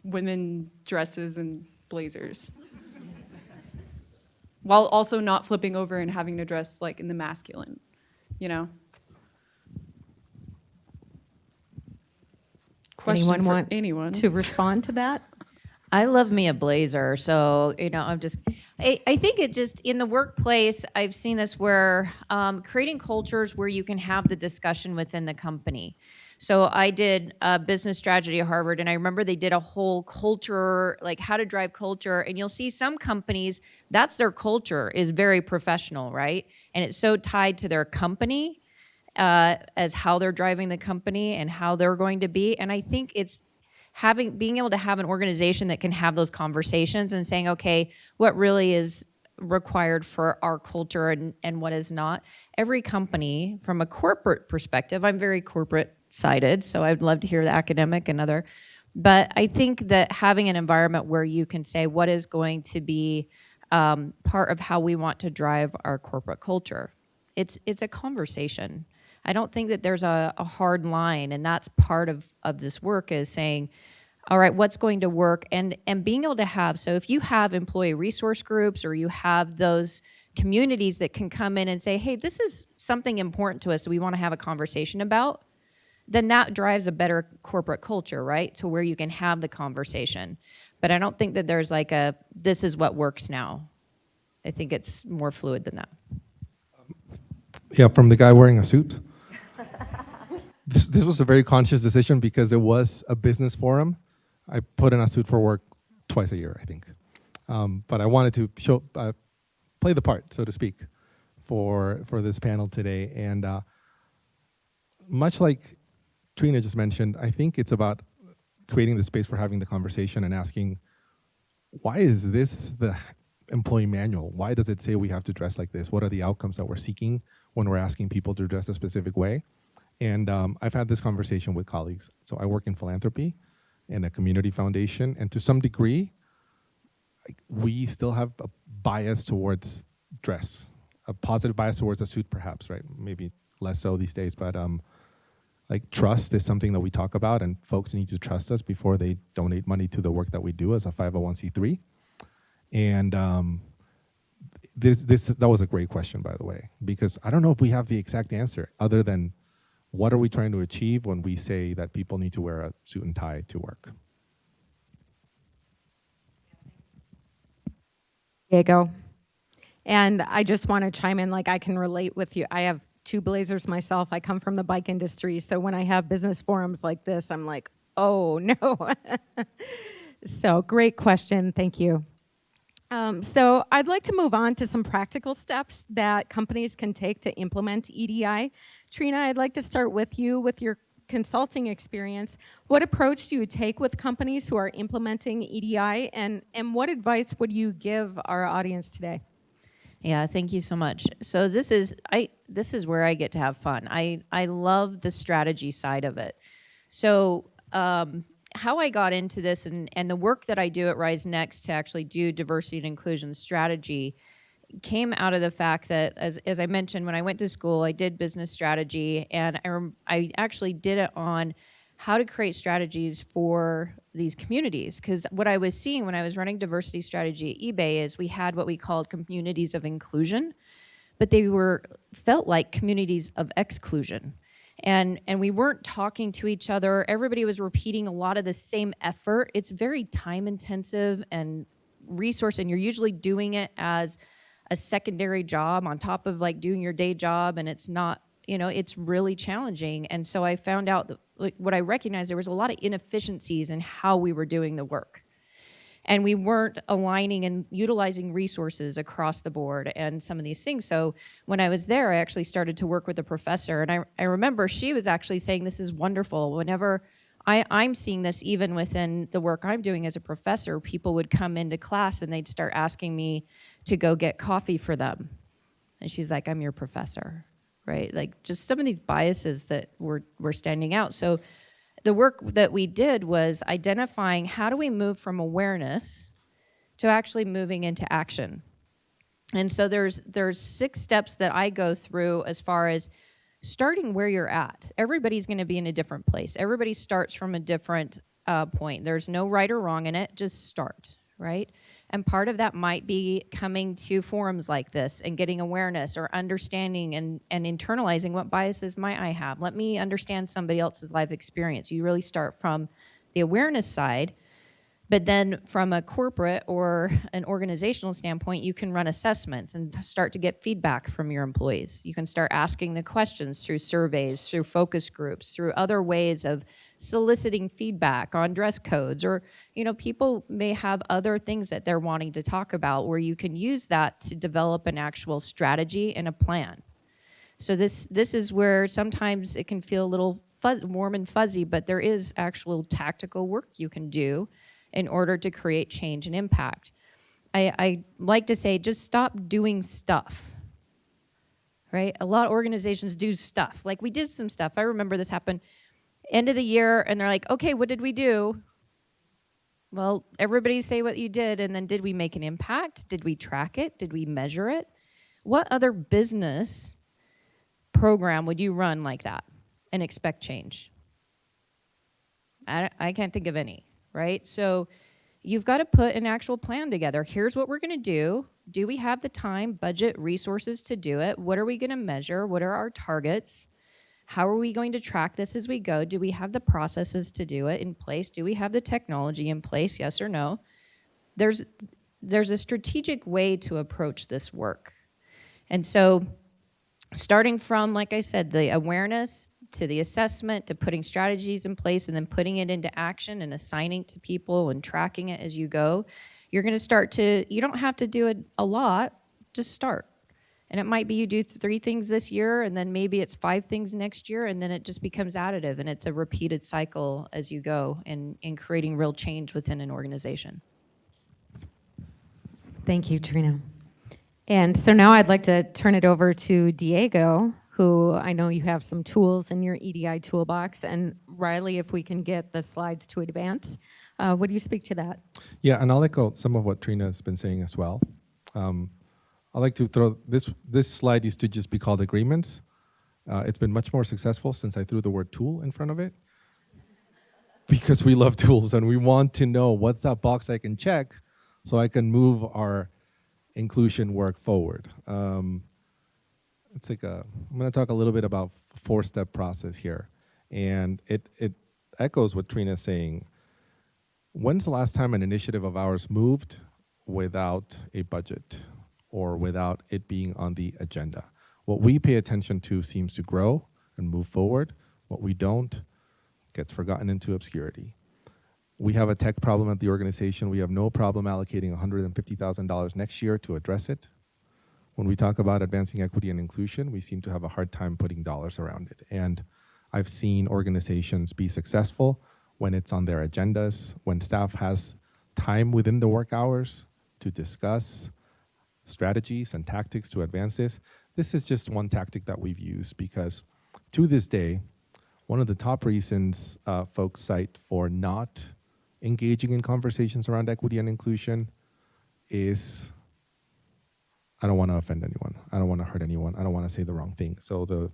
women dresses and blazers. While also not flipping over and having to dress like in the masculine, you know? Question Anyone for want anyone to respond to that? I love me a blazer, so I think it just in the workplace. I've seen this where creating cultures where you can have the discussion within the company. So I did business strategy at Harvard, and I remember they did a whole culture, like how to drive culture. And you'll see some companies that's their culture is very professional, right? And it's so tied to their company as how they're driving the company and how they're going to be. And I think it's being able to have an organization that can have those conversations and saying, okay, what really is required for our culture and what is not. Every company from a corporate perspective, I'm very corporate sided, so I'd love to hear the academic and other, but I think that having an environment where you can say what is going to be part of how we want to drive our corporate culture. It's a conversation. I don't think that there's a hard line, and that's part of this work is saying, all right, what's going to work, and being able to have, so if you have employee resource groups or you have those communities that can come in and say, hey, this is something important to us that we want to have a conversation about, then that drives a better corporate culture, right? To where you can have the conversation. But I don't think that there's like this is what works now. I think it's more fluid than that. Yeah, from the guy wearing a suit. This was a very conscious decision because it was a business forum. I put in a suit for work twice a year, I think. But I wanted to play the part, so to speak, for this panel today. And much like Trina just mentioned, I think it's about creating the space for having the conversation and asking, why is this the employee manual? Why does it say we have to dress like this? What are the outcomes that we're seeking when we're asking people to dress a specific way? And I've had this conversation with colleagues. So I work in philanthropy in a community foundation, and to some degree, we still have a bias towards dress, a positive bias towards a suit perhaps, right? Maybe less so these days, but like trust is something that we talk about, and folks need to trust us before they donate money to the work that we do as a 501c3. And that was a great question, by the way, because I don't know if we have the exact answer other than what are we trying to achieve when we say that people need to wear a suit and tie to work? Diego. And I just want to chime in, like I can relate with you. I have 2 blazers myself. I come from the bike industry. So when I have business forums like this, I'm like, oh no. So great question. Thank you. So I'd like to move on to some practical steps that companies can take to implement EDI. Trina, I'd like to start with you with your consulting experience. What approach do you take with companies who are implementing EDI, and what advice would you give our audience today? Yeah, thank you so much. So this is where I get to have fun. I love the strategy side of it. So how I got into this and the work that I do at Rise Next to actually do diversity and inclusion strategy came out of the fact that, as I mentioned, when I went to school, I did business strategy, and I actually did it on how to create strategies for these communities. Because what I was seeing when I was running diversity strategy at eBay is we had what we called communities of inclusion, but they felt like communities of exclusion. And we weren't talking to each other. Everybody was repeating a lot of the same effort. It's very time intensive and resource, and you're usually doing it as a secondary job on top of like doing your day job, and it's not, it's really challenging. And so I found out that what I recognized, there was a lot of inefficiencies in how we were doing the work. And we weren't aligning and utilizing resources across the board and some of these things. So when I was there, I actually started to work with a professor. And I remember she was actually saying, this is wonderful. Whenever I'm seeing this even within the work I'm doing as a professor, people would come into class and they'd start asking me to go get coffee for them. And she's like, I'm your professor, right? Like just some of these biases that were standing out. So the work that we did was identifying how do we move from awareness to actually moving into action. And so there's 6 steps that I go through as far as starting where you're at. Everybody's going to be in a different place. Everybody starts from a different point. There's no right or wrong in it. Just start, right? And part of that might be coming to forums like this and getting awareness or understanding and internalizing what biases might I have. Let me understand somebody else's life experience. You really start from the awareness side, but then from a corporate or an organizational standpoint, you can run assessments and start to get feedback from your employees. You can start asking the questions through surveys, through focus groups, through other ways of soliciting feedback on dress codes, or people may have other things that they're wanting to talk about where you can use that to develop an actual strategy and a plan. So this is where sometimes it can feel a little warm and fuzzy, but there is actual tactical work you can do in order to create change and impact. I like to say, just stop doing stuff, right? A lot of organizations do stuff. Like, we did some stuff. I remember this happened end of the year, and they're like, okay, what did we do? Well, everybody say what you did, and then did we make an impact? Did we track it? Did we measure it? What other business program would you run like that and expect change? I can't think of any. Right? So you've got to put an actual plan together. Here's what we're going to do. Do we have the time, budget, resources to do it? What are we going to measure? What are our targets? How are we going to track this as we go? Do we have the processes to do it in place? Do we have the technology in place? Yes or no? There's a strategic way to approach this work. And so starting from, like I said, the awareness, to the assessment, to putting strategies in place, and then putting it into action and assigning to people and tracking it as you go, you're going to start to, you don't have to do it a lot, just start. And it might be you do 3 things this year, and then maybe it's 5 things next year, and then it just becomes additive, and it's a repeated cycle as you go in creating real change within an organization. Thank you, Trina. And so now I'd like to turn it over to Diego, who I know you have some tools in your EDI toolbox. And Riley, if we can get the slides to advance, would you speak to that? Yeah, and I'll echo some of what Trina has been saying as well. I like to throw this slide used to just be called agreements. It's been much more successful since I threw the word tool in front of it, because we love tools and we want to know what's that box I can check so I can move our inclusion work forward. It's like I'm going to talk a little bit about 4-step process here, and it echoes what Trina's saying. When's the last time an initiative of ours moved without a budget or without it being on the agenda? What we pay attention to seems to grow and move forward. What we don't gets forgotten into obscurity. We have a tech problem at the organization. We have no problem allocating $150,000 next year to address it. When we talk about advancing equity and inclusion, we seem to have a hard time putting dollars around it. And I've seen organizations be successful when it's on their agendas, when staff has time within the work hours to discuss strategies and tactics to advance this. This is just one tactic that we've used, because to this day, one of the top reasons folks cite for not engaging in conversations around equity and inclusion is, I don't want to offend anyone. I don't want to hurt anyone. I don't want to say the wrong thing. So it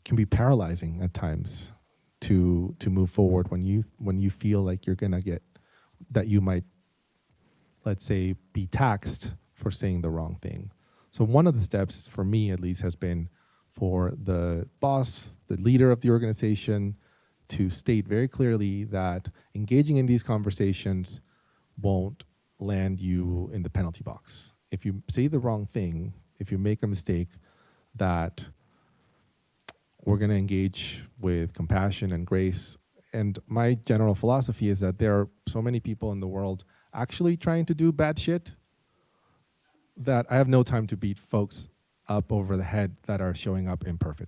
can be paralyzing at times to move forward when you feel like you're gonna that you might, let's say, be taxed for saying the wrong thing. So one of the steps, for me at least, has been for the boss, the leader of the organization, to state very clearly that engaging in these conversations won't land you in the penalty box. If you say the wrong thing, if you make a mistake, that we're going to engage with compassion and grace. And my general philosophy is that there are so many people in the world actually trying to do bad shit that I have no time to beat folks up over the head that are showing up imperfectly.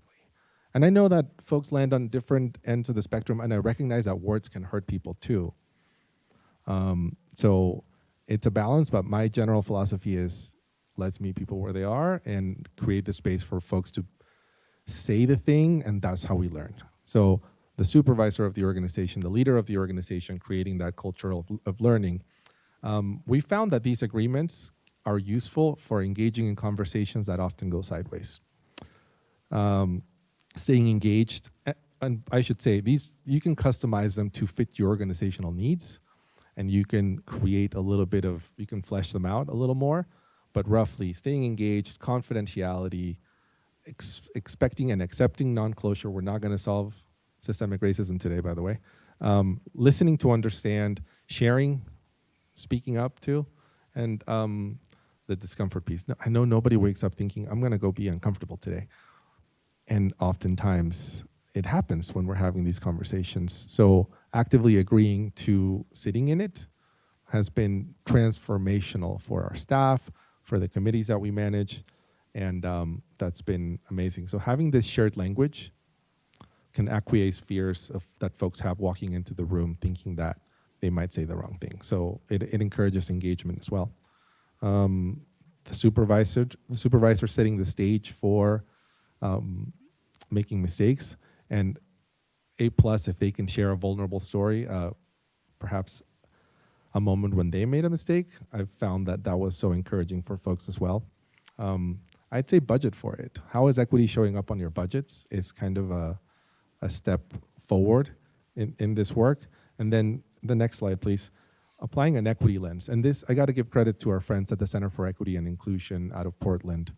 And I know that folks land on different ends of the spectrum, and I recognize that words can hurt people too. So it's a balance, but my general philosophy is let's meet people where they are and create the space for folks to say the thing, and that's how we learn. So the supervisor of the organization, the leader of the organization, creating that culture of learning. We found that these agreements are useful for engaging in conversations that often go sideways. staying engaged, and I should say these, you can customize them to fit your organizational needs, and you can create a little bit of, you can flesh them out a little more, but roughly staying engaged, confidentiality, expecting and accepting non-closure. We're not going to solve systemic racism today, by the way. Listening to understand, sharing, speaking up to, and the discomfort piece. No, I know nobody wakes up thinking, I'm going to go be uncomfortable today. And oftentimes it happens when we're having these conversations. So actively agreeing to sitting in it has been transformational for our staff, for the committees that we manage, and that's been amazing. So having this shared language can acquiesce fears that folks have walking into the room thinking that they might say the wrong thing. So it encourages engagement as well. The supervisor setting the stage for making mistakes, and A+ if they can share a vulnerable story, perhaps a moment when they made a mistake. I've found that that was so encouraging for folks as well. I'd say budget for it. How is equity showing up on your budgets is kind of a step forward in this work. And then the next slide, please. Applying an equity lens. And this, I got to give credit to our friends at the Center for Equity and Inclusion out of Portland.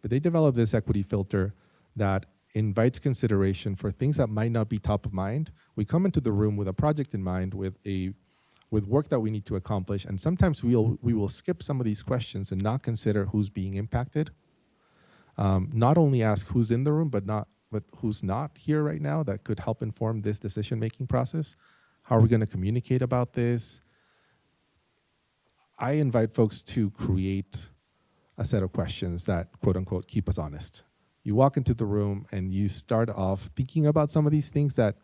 But they developed this equity filter that invites consideration for things that might not be top of mind. We come into the room with a project in mind, with work that we need to accomplish, and sometimes we will skip some of these questions and not consider who's being impacted. Not only ask who's in the room, but who's not here right now that could help inform this decision-making process. How are we going to communicate about this? I invite folks to create a set of questions that, quote unquote, keep us honest. You walk into the room and you start off thinking about some of these things that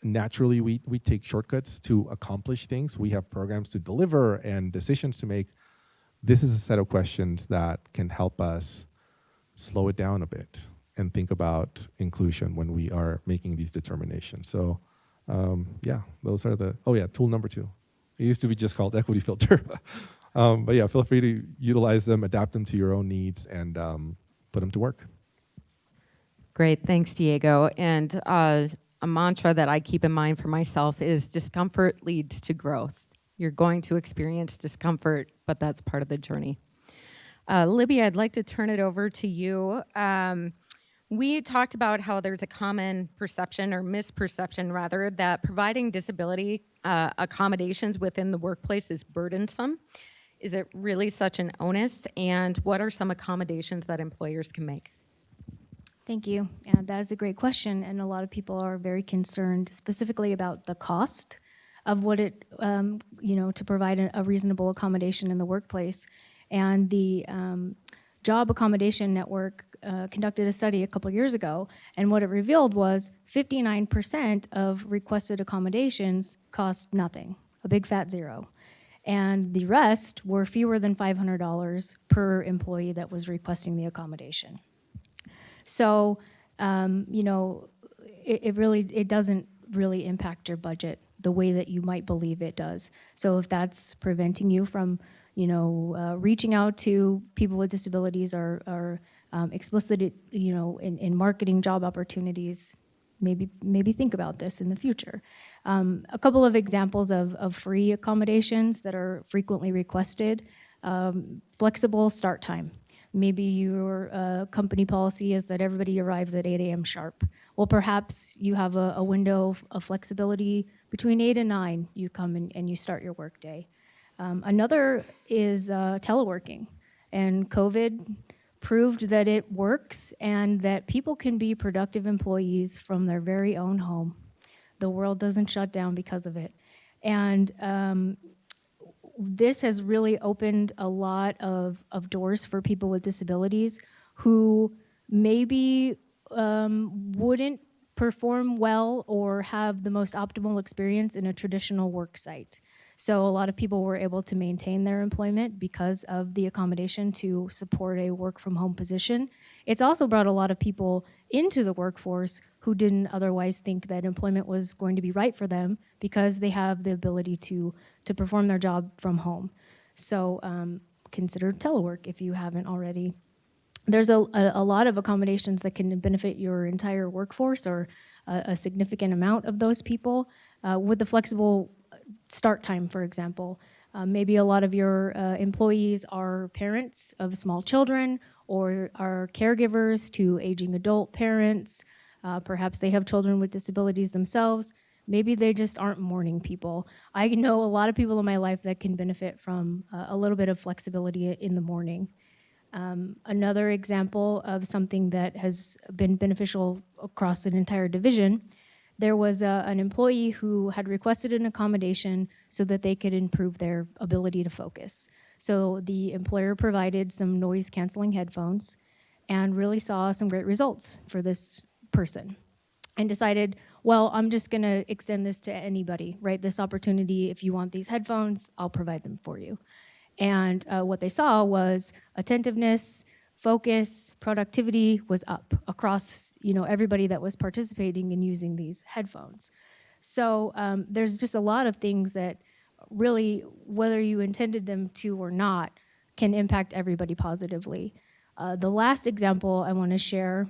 naturally we take shortcuts to accomplish things. We have programs to deliver and decisions to make. This is a set of questions that can help us slow it down a bit and think about inclusion when we are making these determinations. So yeah, those are the, oh yeah, tool number 2. It used to be just called equity filter. But yeah, feel free to utilize them, adapt them to your own needs, and put them to work. Great, thanks, Diego. And a mantra that I keep in mind for myself is discomfort leads to growth. You're going to experience discomfort, but that's part of the journey. Libby, I'd like to turn it over to you. We talked about how there's a common perception, or misperception rather, that providing disability accommodations within the workplace is burdensome. Is it really such an onus? And what are some accommodations that employers can make? Thank you. That is a great question, and a lot of people are very concerned specifically about the cost of what it, to provide a reasonable accommodation in the workplace. And the Job Accommodation Network conducted a study a couple years ago, and what it revealed was 59% of requested accommodations cost nothing, a big fat zero. And the rest were fewer than $500 per employee that was requesting the accommodation. So, it doesn't really impact your budget the way that you might believe it does. So if that's preventing you from, reaching out to people with disabilities or explicit, in marketing job opportunities, maybe think about this in the future. A couple of examples of free accommodations that are frequently requested: flexible start time. Maybe your company policy is that everybody arrives at 8 a.m. sharp. Well, perhaps you have a window of flexibility between 8 and 9. You come and you start your workday. Another is teleworking, and COVID proved that it works and that people can be productive employees from their very own home. The world doesn't shut down because of it. And this has really opened a lot of doors for people with disabilities who maybe wouldn't perform well or have the most optimal experience in a traditional work site. So a lot of people were able to maintain their employment because of the accommodation to support a work from home position. It's also brought a lot of people into the workforce who didn't otherwise think that employment was going to be right for them because they have the ability to perform their job from home. So consider telework if you haven't already. there's a lot of accommodations that can benefit your entire workforce or a significant amount of those people with the flexible start time, for example. Maybe a lot of your employees are parents of small children or are caregivers to aging adult parents. Perhaps they have children with disabilities themselves. Maybe they just aren't morning people. I know a lot of people in my life that can benefit from a little bit of flexibility in the morning. Another example of something that has been beneficial across an entire division, there was an employee who had requested an accommodation so that they could improve their ability to focus. So the employer provided some noise canceling headphones and really saw some great results for this person and decided, well, I'm just going to extend this to anybody, right? This opportunity, if you want these headphones, I'll provide them for you. And what they saw was attentiveness, focus, productivity was up across, everybody that was participating in using these headphones. So there's just a lot of things that really, whether you intended them to or not, can impact everybody positively. The last example I want to share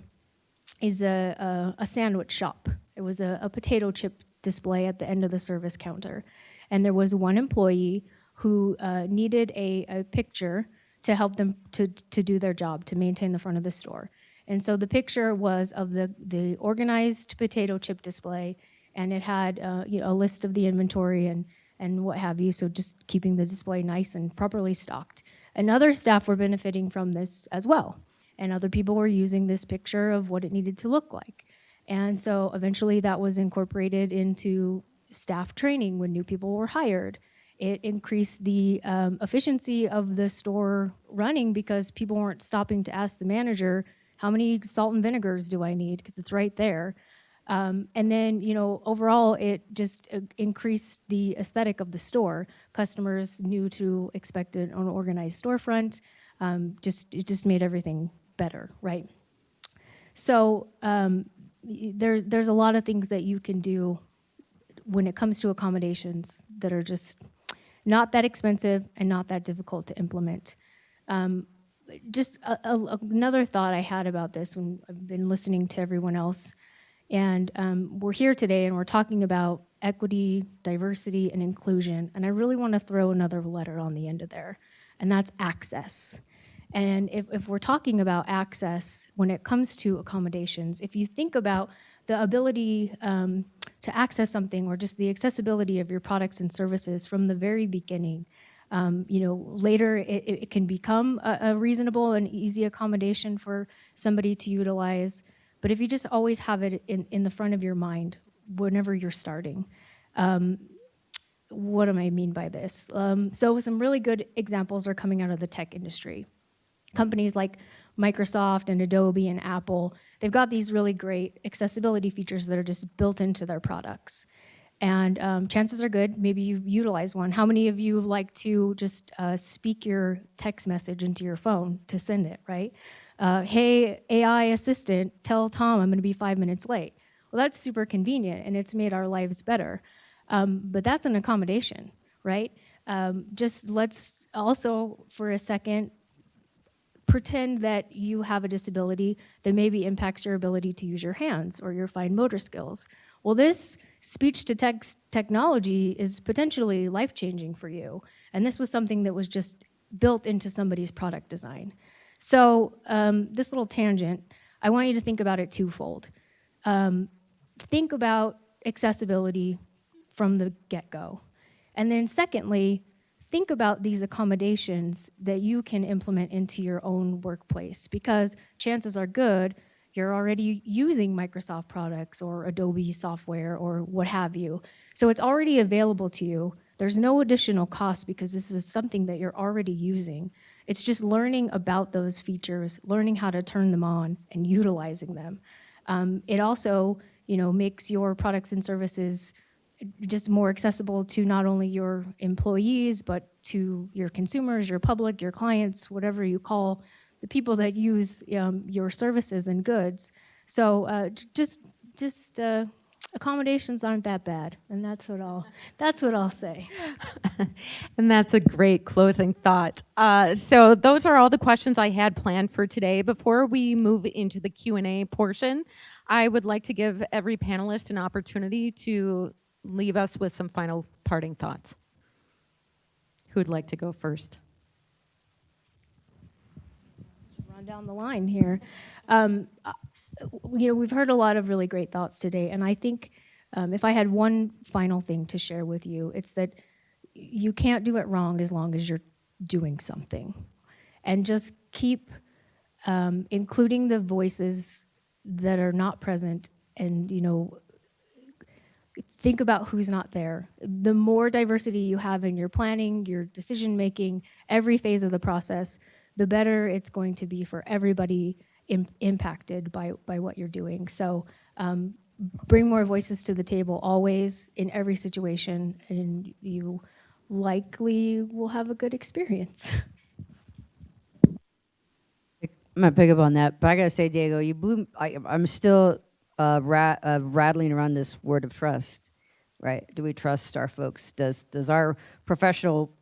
is a sandwich shop. It was a potato chip display at the end of the service counter. And there was one employee who needed a picture to help them to do their job, to maintain the front of the store. And so the picture was of the organized potato chip display, and it had a list of the inventory and what have you, so just keeping the display nice and properly stocked. And other staff were benefiting from this as well. And other people were using this picture of what it needed to look like. And so eventually that was incorporated into staff training when new people were hired. It increased the efficiency of the store running because people weren't stopping to ask the manager, how many salt and vinegars do I need? Because it's right there. And then, overall, it just increased the aesthetic of the store. Customers knew to expect an organized storefront. It just made everything better, right? So there's a lot of things that you can do when it comes to accommodations that are just not that expensive and not that difficult to implement. Just another thought I had about this when I've been listening to everyone else, and we're here today and we're talking about equity, diversity, and inclusion, and I really want to throw another letter on the end of there, and that's access. And if we're talking about access when it comes to accommodations, if you think about the ability to access something or just the accessibility of your products and services from the very beginning, later it can become a reasonable and easy accommodation for somebody to utilize. But if you just always have it in the front of your mind whenever you're starting, what do I mean by this? So some really good examples are coming out of the tech industry. Companies like Microsoft and Adobe and Apple, they've got these really great accessibility features that are just built into their products. And chances are good, maybe you've utilized one. How many of you like to just speak your text message into your phone to send it, right? Hey, AI assistant, tell Tom I'm going to be 5 minutes late. Well, that's super convenient, and it's made our lives better. But that's an accommodation, right? Just let's also, for a second, pretend that you have a disability that maybe impacts your ability to use your hands or your fine motor skills. Well, this speech-to-text technology is potentially life-changing for you. And this was something that was just built into somebody's product design. So this little tangent, I want you to think about it twofold. Think about accessibility from the get-go. And then secondly, think about these accommodations that you can implement into your own workplace, because chances are good you're already using Microsoft products or Adobe software or what have you. So it's already available to you. There's no additional cost because this is something that you're already using. It's just learning about those features, learning how to turn them on and utilizing them. It also, makes your products and services just more accessible to not only your employees, but to your consumers, your public, your clients, whatever you call the people that use your services and goods. So just accommodations aren't that bad, and that's what I'll say. And that's a great closing thought. So those are all the questions I had planned for today. Before we move into the Q&A portion, I would like to give every panelist an opportunity to leave us with some final parting thoughts. Who'd like to go first? Run down the line here. We've heard a lot of really great thoughts today, and I think if I had one final thing to share with you, it's that you can't do it wrong as long as you're doing something, and just keep including the voices that are not present, and think about who's not there. The more diversity you have in your planning, your decision making, every phase of the process, the better it's going to be for everybody impacted by what you're doing. So bring more voices to the table always in every situation, and you likely will have a good experience. I'm gonna pick up on that, but I gotta say, Diego, you blew. I'm still rattling around this word of trust, right? Do we trust our folks? Does our professional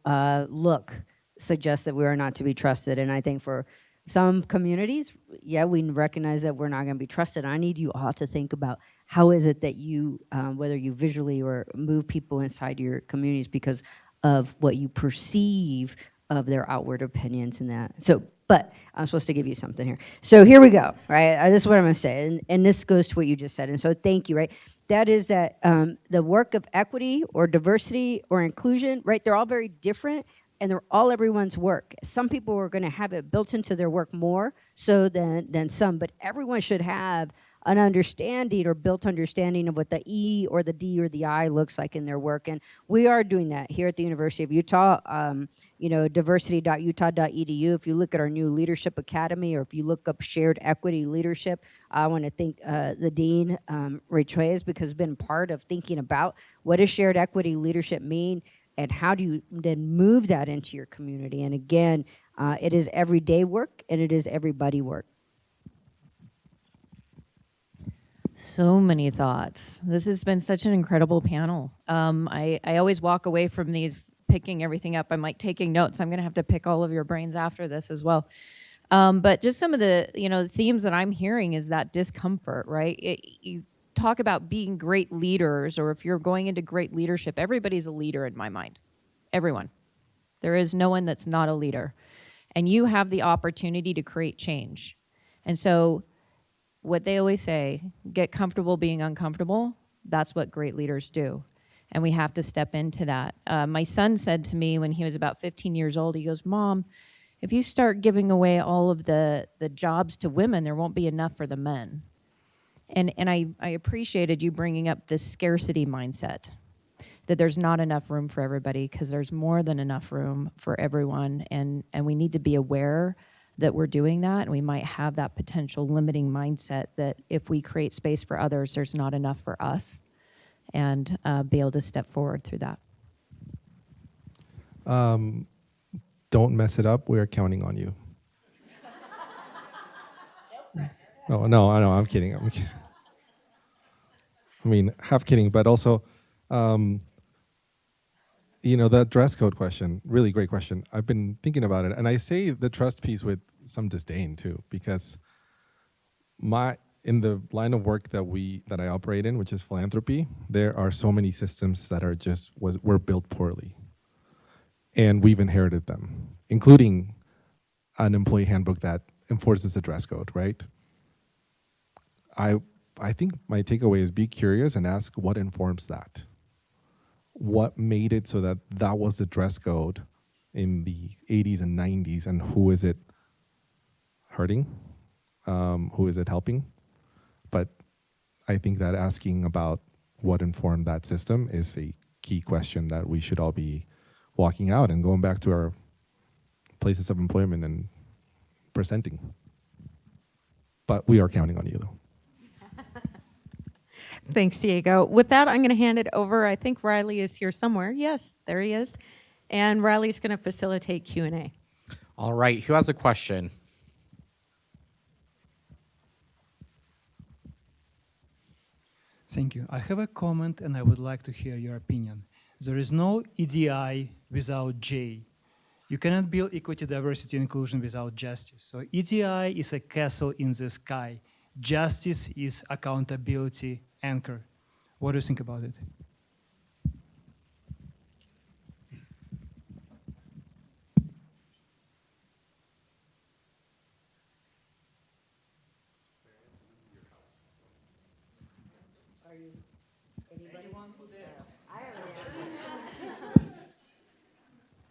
look suggest that we are not to be trusted? And I think for some communities, yeah, we recognize that we're not going to be trusted. I need you all to think about how is it that you, whether you visually or move people inside your communities because of what you perceive of their outward opinions and that. So, but I'm supposed to give you something here. So here we go, right? This is what I'm going to say, and this goes to what you just said. And so thank you, right? That is that the work of equity or diversity or inclusion, right? They're all very different, and they're all everyone's work. Some people are going to have it built into their work more so than some, but everyone should have an understanding or built understanding of what the E or the D or the I looks like in their work. And we are doing that here at the University of Utah. Diversity.utah.edu. If you look at our new Leadership Academy, or if you look up Shared Equity Leadership, I want to thank the Dean, Ray Treyes, because has been part of thinking about what does Shared Equity Leadership mean, and how do you then move that into your community? And again, it is everyday work, and it is everybody work. So many thoughts. This has been such an incredible panel. I always walk away from these picking everything up. I'm like taking notes. I'm going to have to pick all of your brains after this as well. But just some of the themes that I'm hearing is that discomfort, right? You talk about being great leaders, or if you're going into great leadership, everybody's a leader in my mind. Everyone. There is no one that's not a leader. And you have the opportunity to create change. And so what they always say, get comfortable being uncomfortable. That's what great leaders do. And we have to step into that. My son said to me when he was about 15 years old, he goes, "Mom, if you start giving away all of the jobs to women, there won't be enough for the men." And I appreciated you bringing up this scarcity mindset, that there's not enough room for everybody, because there's more than enough room for everyone. And we need to be aware that we're doing that, and we might have that potential limiting mindset that if we create space for others, there's not enough for us, and be able to step forward through that. Don't mess it up. We're counting on you. No, I know. I'm kidding. I mean, half kidding, but also, that dress code question, really great question. I've been thinking about it, and I say the trust piece with some disdain too, because in the line of work that I operate in, which is philanthropy, there are so many systems that are were built poorly, and we've inherited them, including an employee handbook that enforces a dress code, right? I think my takeaway is be curious and ask what informs that. What made it so that was the dress code in the 80s and 90s, and who is it hurting? Who is it helping? But I think that asking about what informed that system is a key question that we should all be walking out and going back to our places of employment and presenting. But we are counting on you, though. Thanks, Diego. With that, I'm going to hand it over. I think Riley is here somewhere. Yes, there he is. And Riley's going to facilitate Q&A. All right, who has a question? Thank you. I have a comment and I would like to hear your opinion. There is no EDI without J. You cannot build equity, diversity, inclusion without justice. So EDI is a castle in the sky. Justice is accountability anchor. What do you think about it?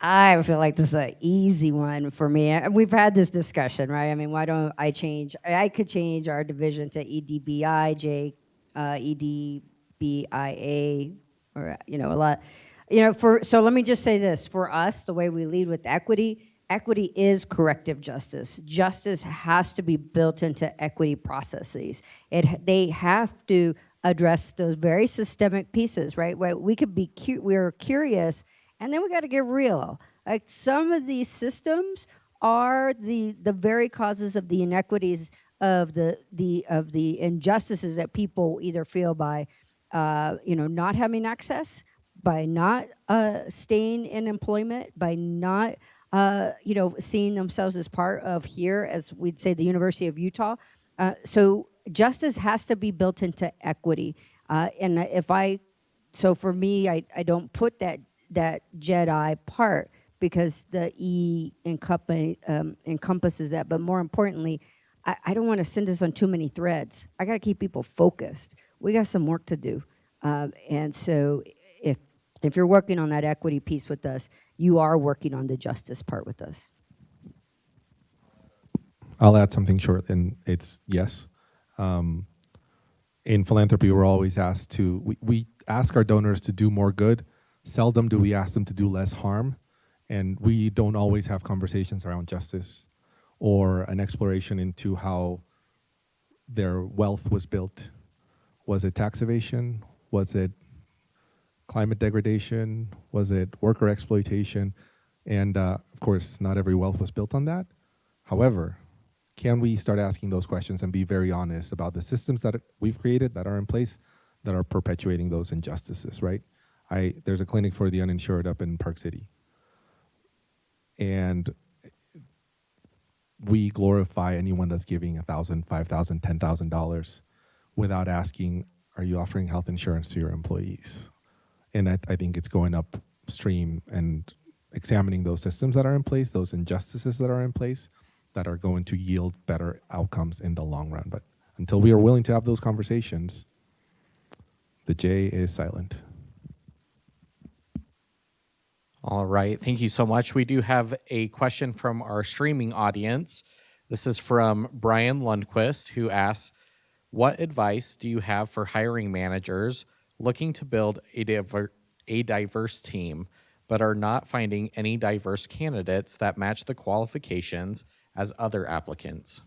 I feel like this is an easy one for me. We've had this discussion, right? I mean, why don't I change? I could change our division to EDBIJ, EDBIA, or a lot. So let me just say this: for us, the way we lead with equity, equity is corrective justice. Justice has to be built into equity processes. They have to address those very systemic pieces, right? Where we could be we're curious. And then we got to get real. Like some of these systems are the very causes of the inequities of the injustices that people either feel by not having access, by not staying in employment, by not seeing themselves as part of here, as we'd say, the University of Utah. So justice has to be built into equity. So for me, I don't put that Jedi part because the E encompasses that. But more importantly, I don't want to send us on too many threads. I got to keep people focused. We got some work to do. And so if you're working on that equity piece with us, you are working on the justice part with us. I'll add something short, and it's yes. In philanthropy, we're always asked we ask our donors to do more good. Seldom do we ask them to do less harm, and we don't always have conversations around justice or an exploration into how their wealth was built. Was it tax evasion? Was it climate degradation? Was it worker exploitation? And of course, not every wealth was built on that. However, can we start asking those questions and be very honest about the systems that we've created that are in place that are perpetuating those injustices, right? There's a clinic for the uninsured up in Park City. And we glorify anyone that's giving $1,000, $5,000, $10,000 without asking, are you offering health insurance to your employees? And I think it's going upstream and examining those systems that are in place, those injustices that are in place, that are going to yield better outcomes in the long run. But until we are willing to have those conversations, the J is silent. All right. Thank you so much. We do have a question from our streaming audience. This is from Brian Lundquist, who asks, what advice do you have for hiring managers looking to build a diverse team, but are not finding any diverse candidates that match the qualifications as other applicants?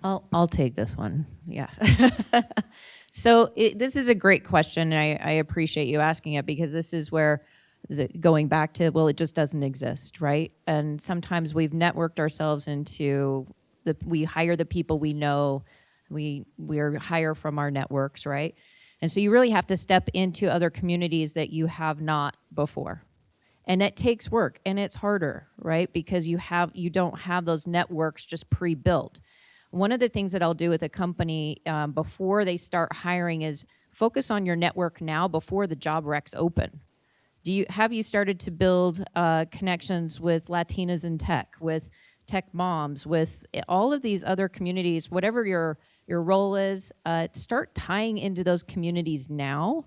I'll take this one. Yeah. So this is a great question, and I appreciate you asking it, because this is where going back to, well, it just doesn't exist, right? And sometimes we've networked ourselves into we hire the people we know, we're hire from our networks, right? And so you really have to step into other communities that you have not before. And it takes work, and it's harder, right? Because you don't have those networks just pre-built. One of the things that I'll do with a company before they start hiring is focus on your network now before the job recs open. Have you started to build connections with Latinas in tech, with tech moms, with all of these other communities, whatever your role is, start tying into those communities now,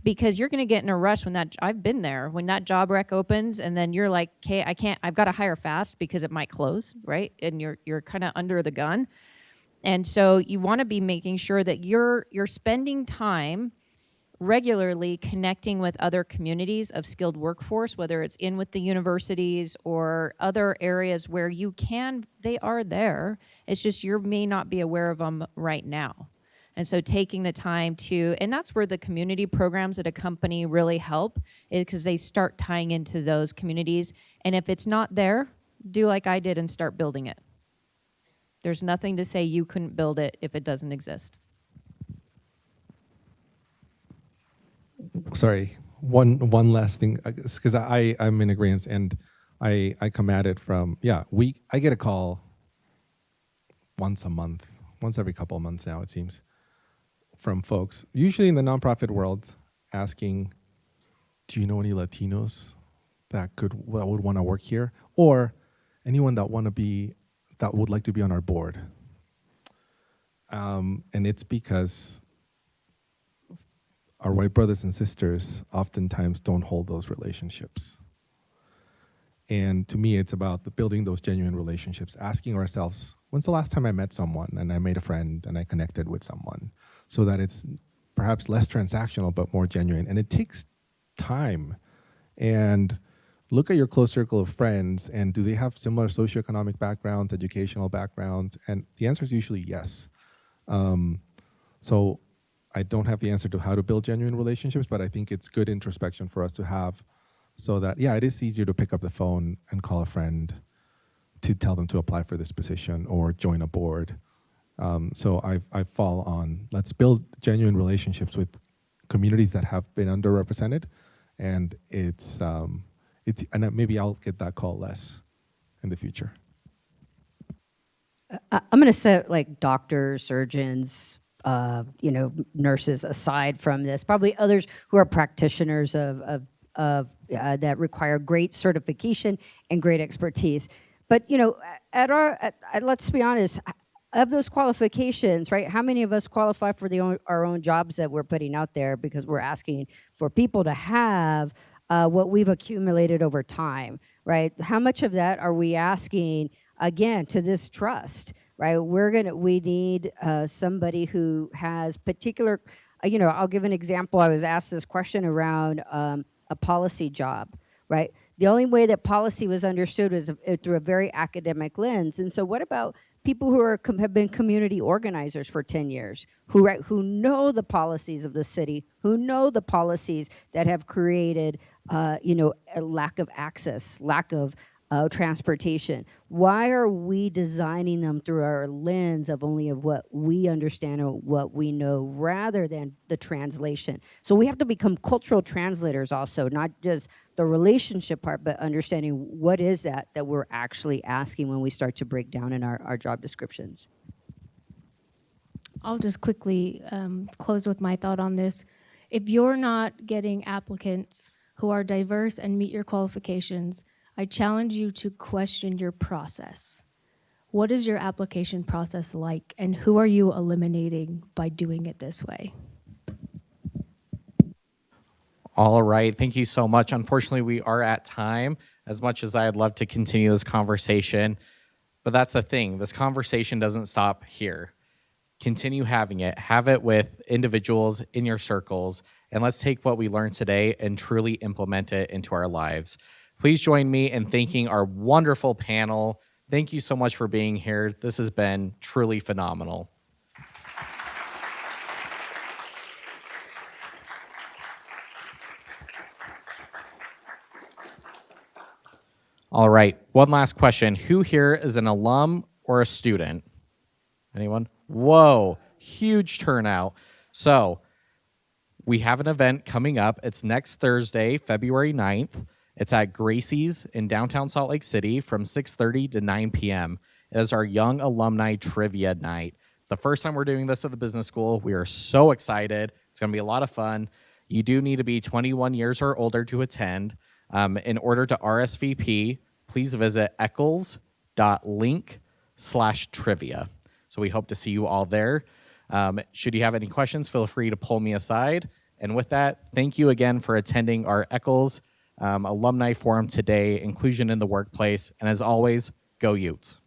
because you're going to get in a rush when I've been there, when that job rec opens, and then you're like, okay, I've got to hire fast because it might close, right? And you're kind of under the gun. And so you want to be making sure that you're spending time regularly connecting with other communities of skilled workforce, whether it's in with the universities or other areas where they are there. It's just you may not be aware of them right now. And so taking the time and that's where the community programs at a company really help, because they start tying into those communities. And if it's not there, do like I did and start building it. There's nothing to say you couldn't build it if it doesn't exist. sorry, one last thing, because I'm in agreement, and I come at it from, I get a call once a month, once every couple of months now, it seems, from folks, usually in the nonprofit world, asking, do you know any Latinos that would want to work here, or anyone that would like to be on our board? And it's because our white brothers and sisters oftentimes don't hold those relationships. And to me, it's about building those genuine relationships, asking ourselves, when's the last time I met someone and I made a friend and I connected with someone, so that it's perhaps less transactional but more genuine. And it takes time. And look at your close circle of friends, and do they have similar socioeconomic backgrounds, educational backgrounds? And the answer is usually yes. So I don't have the answer to how to build genuine relationships, but I think it's good introspection for us to have, so that, it is easier to pick up the phone and call a friend to tell them to apply for this position or join a board. So I fall on, let's build genuine relationships with communities that have been underrepresented, and and maybe I'll get that call less in the future. I'm going to set like doctors, surgeons, nurses aside from this. Probably others who are practitioners of that require great certification and great expertise. But let's be honest. Of those qualifications, right? How many of us qualify for our own jobs that we're putting out there, because we're asking for people to have what we've accumulated over time, right? How much of that are we asking, again, to this trust, right? We need somebody who has particular, I'll give an example. I was asked this question around a policy job, right? The only way that policy was understood was through a very academic lens. And so what about people who have been community organizers for 10 years, who know the policies of the city, who know the policies that have created, a lack of access, lack of transportation? Why are we designing them through our lens of what we understand or what we know, rather than the translation? So we have to become cultural translators also, not just the relationship part, but understanding what is that we're actually asking when we start to break down in our job descriptions. I'll just quickly close with my thought on this. If you're not getting applicants who are diverse and meet your qualifications, I challenge you to question your process. What is your application process like, and who are you eliminating by doing it this way? All right. Thank you so much. Unfortunately, we are at time, as much as I'd love to continue this conversation. But that's the thing. This conversation doesn't stop here. Continue having it. Have it with individuals in your circles. And let's take what we learned today and truly implement it into our lives. Please join me in thanking our wonderful panel. Thank you so much for being here. This has been truly phenomenal. All right, one last question. Who here is an alum or a student? Anyone? Whoa, huge turnout. So we have an event coming up. It's next Thursday, February 9th. It's at Gracie's in downtown Salt Lake City from 6:30 to 9 p.m. It is our Young Alumni Trivia Night. It's the first time we're doing this at the business school. We are so excited. It's going to be a lot of fun. You do need to be 21 years or older to attend. In order to RSVP, please visit eccles.link/trivia. So we hope to see you all there. Should you have any questions, feel free to pull me aside. And with that, thank you again for attending our Eccles Alumni Forum today, Inclusion in the Workplace. And as always, go Utes.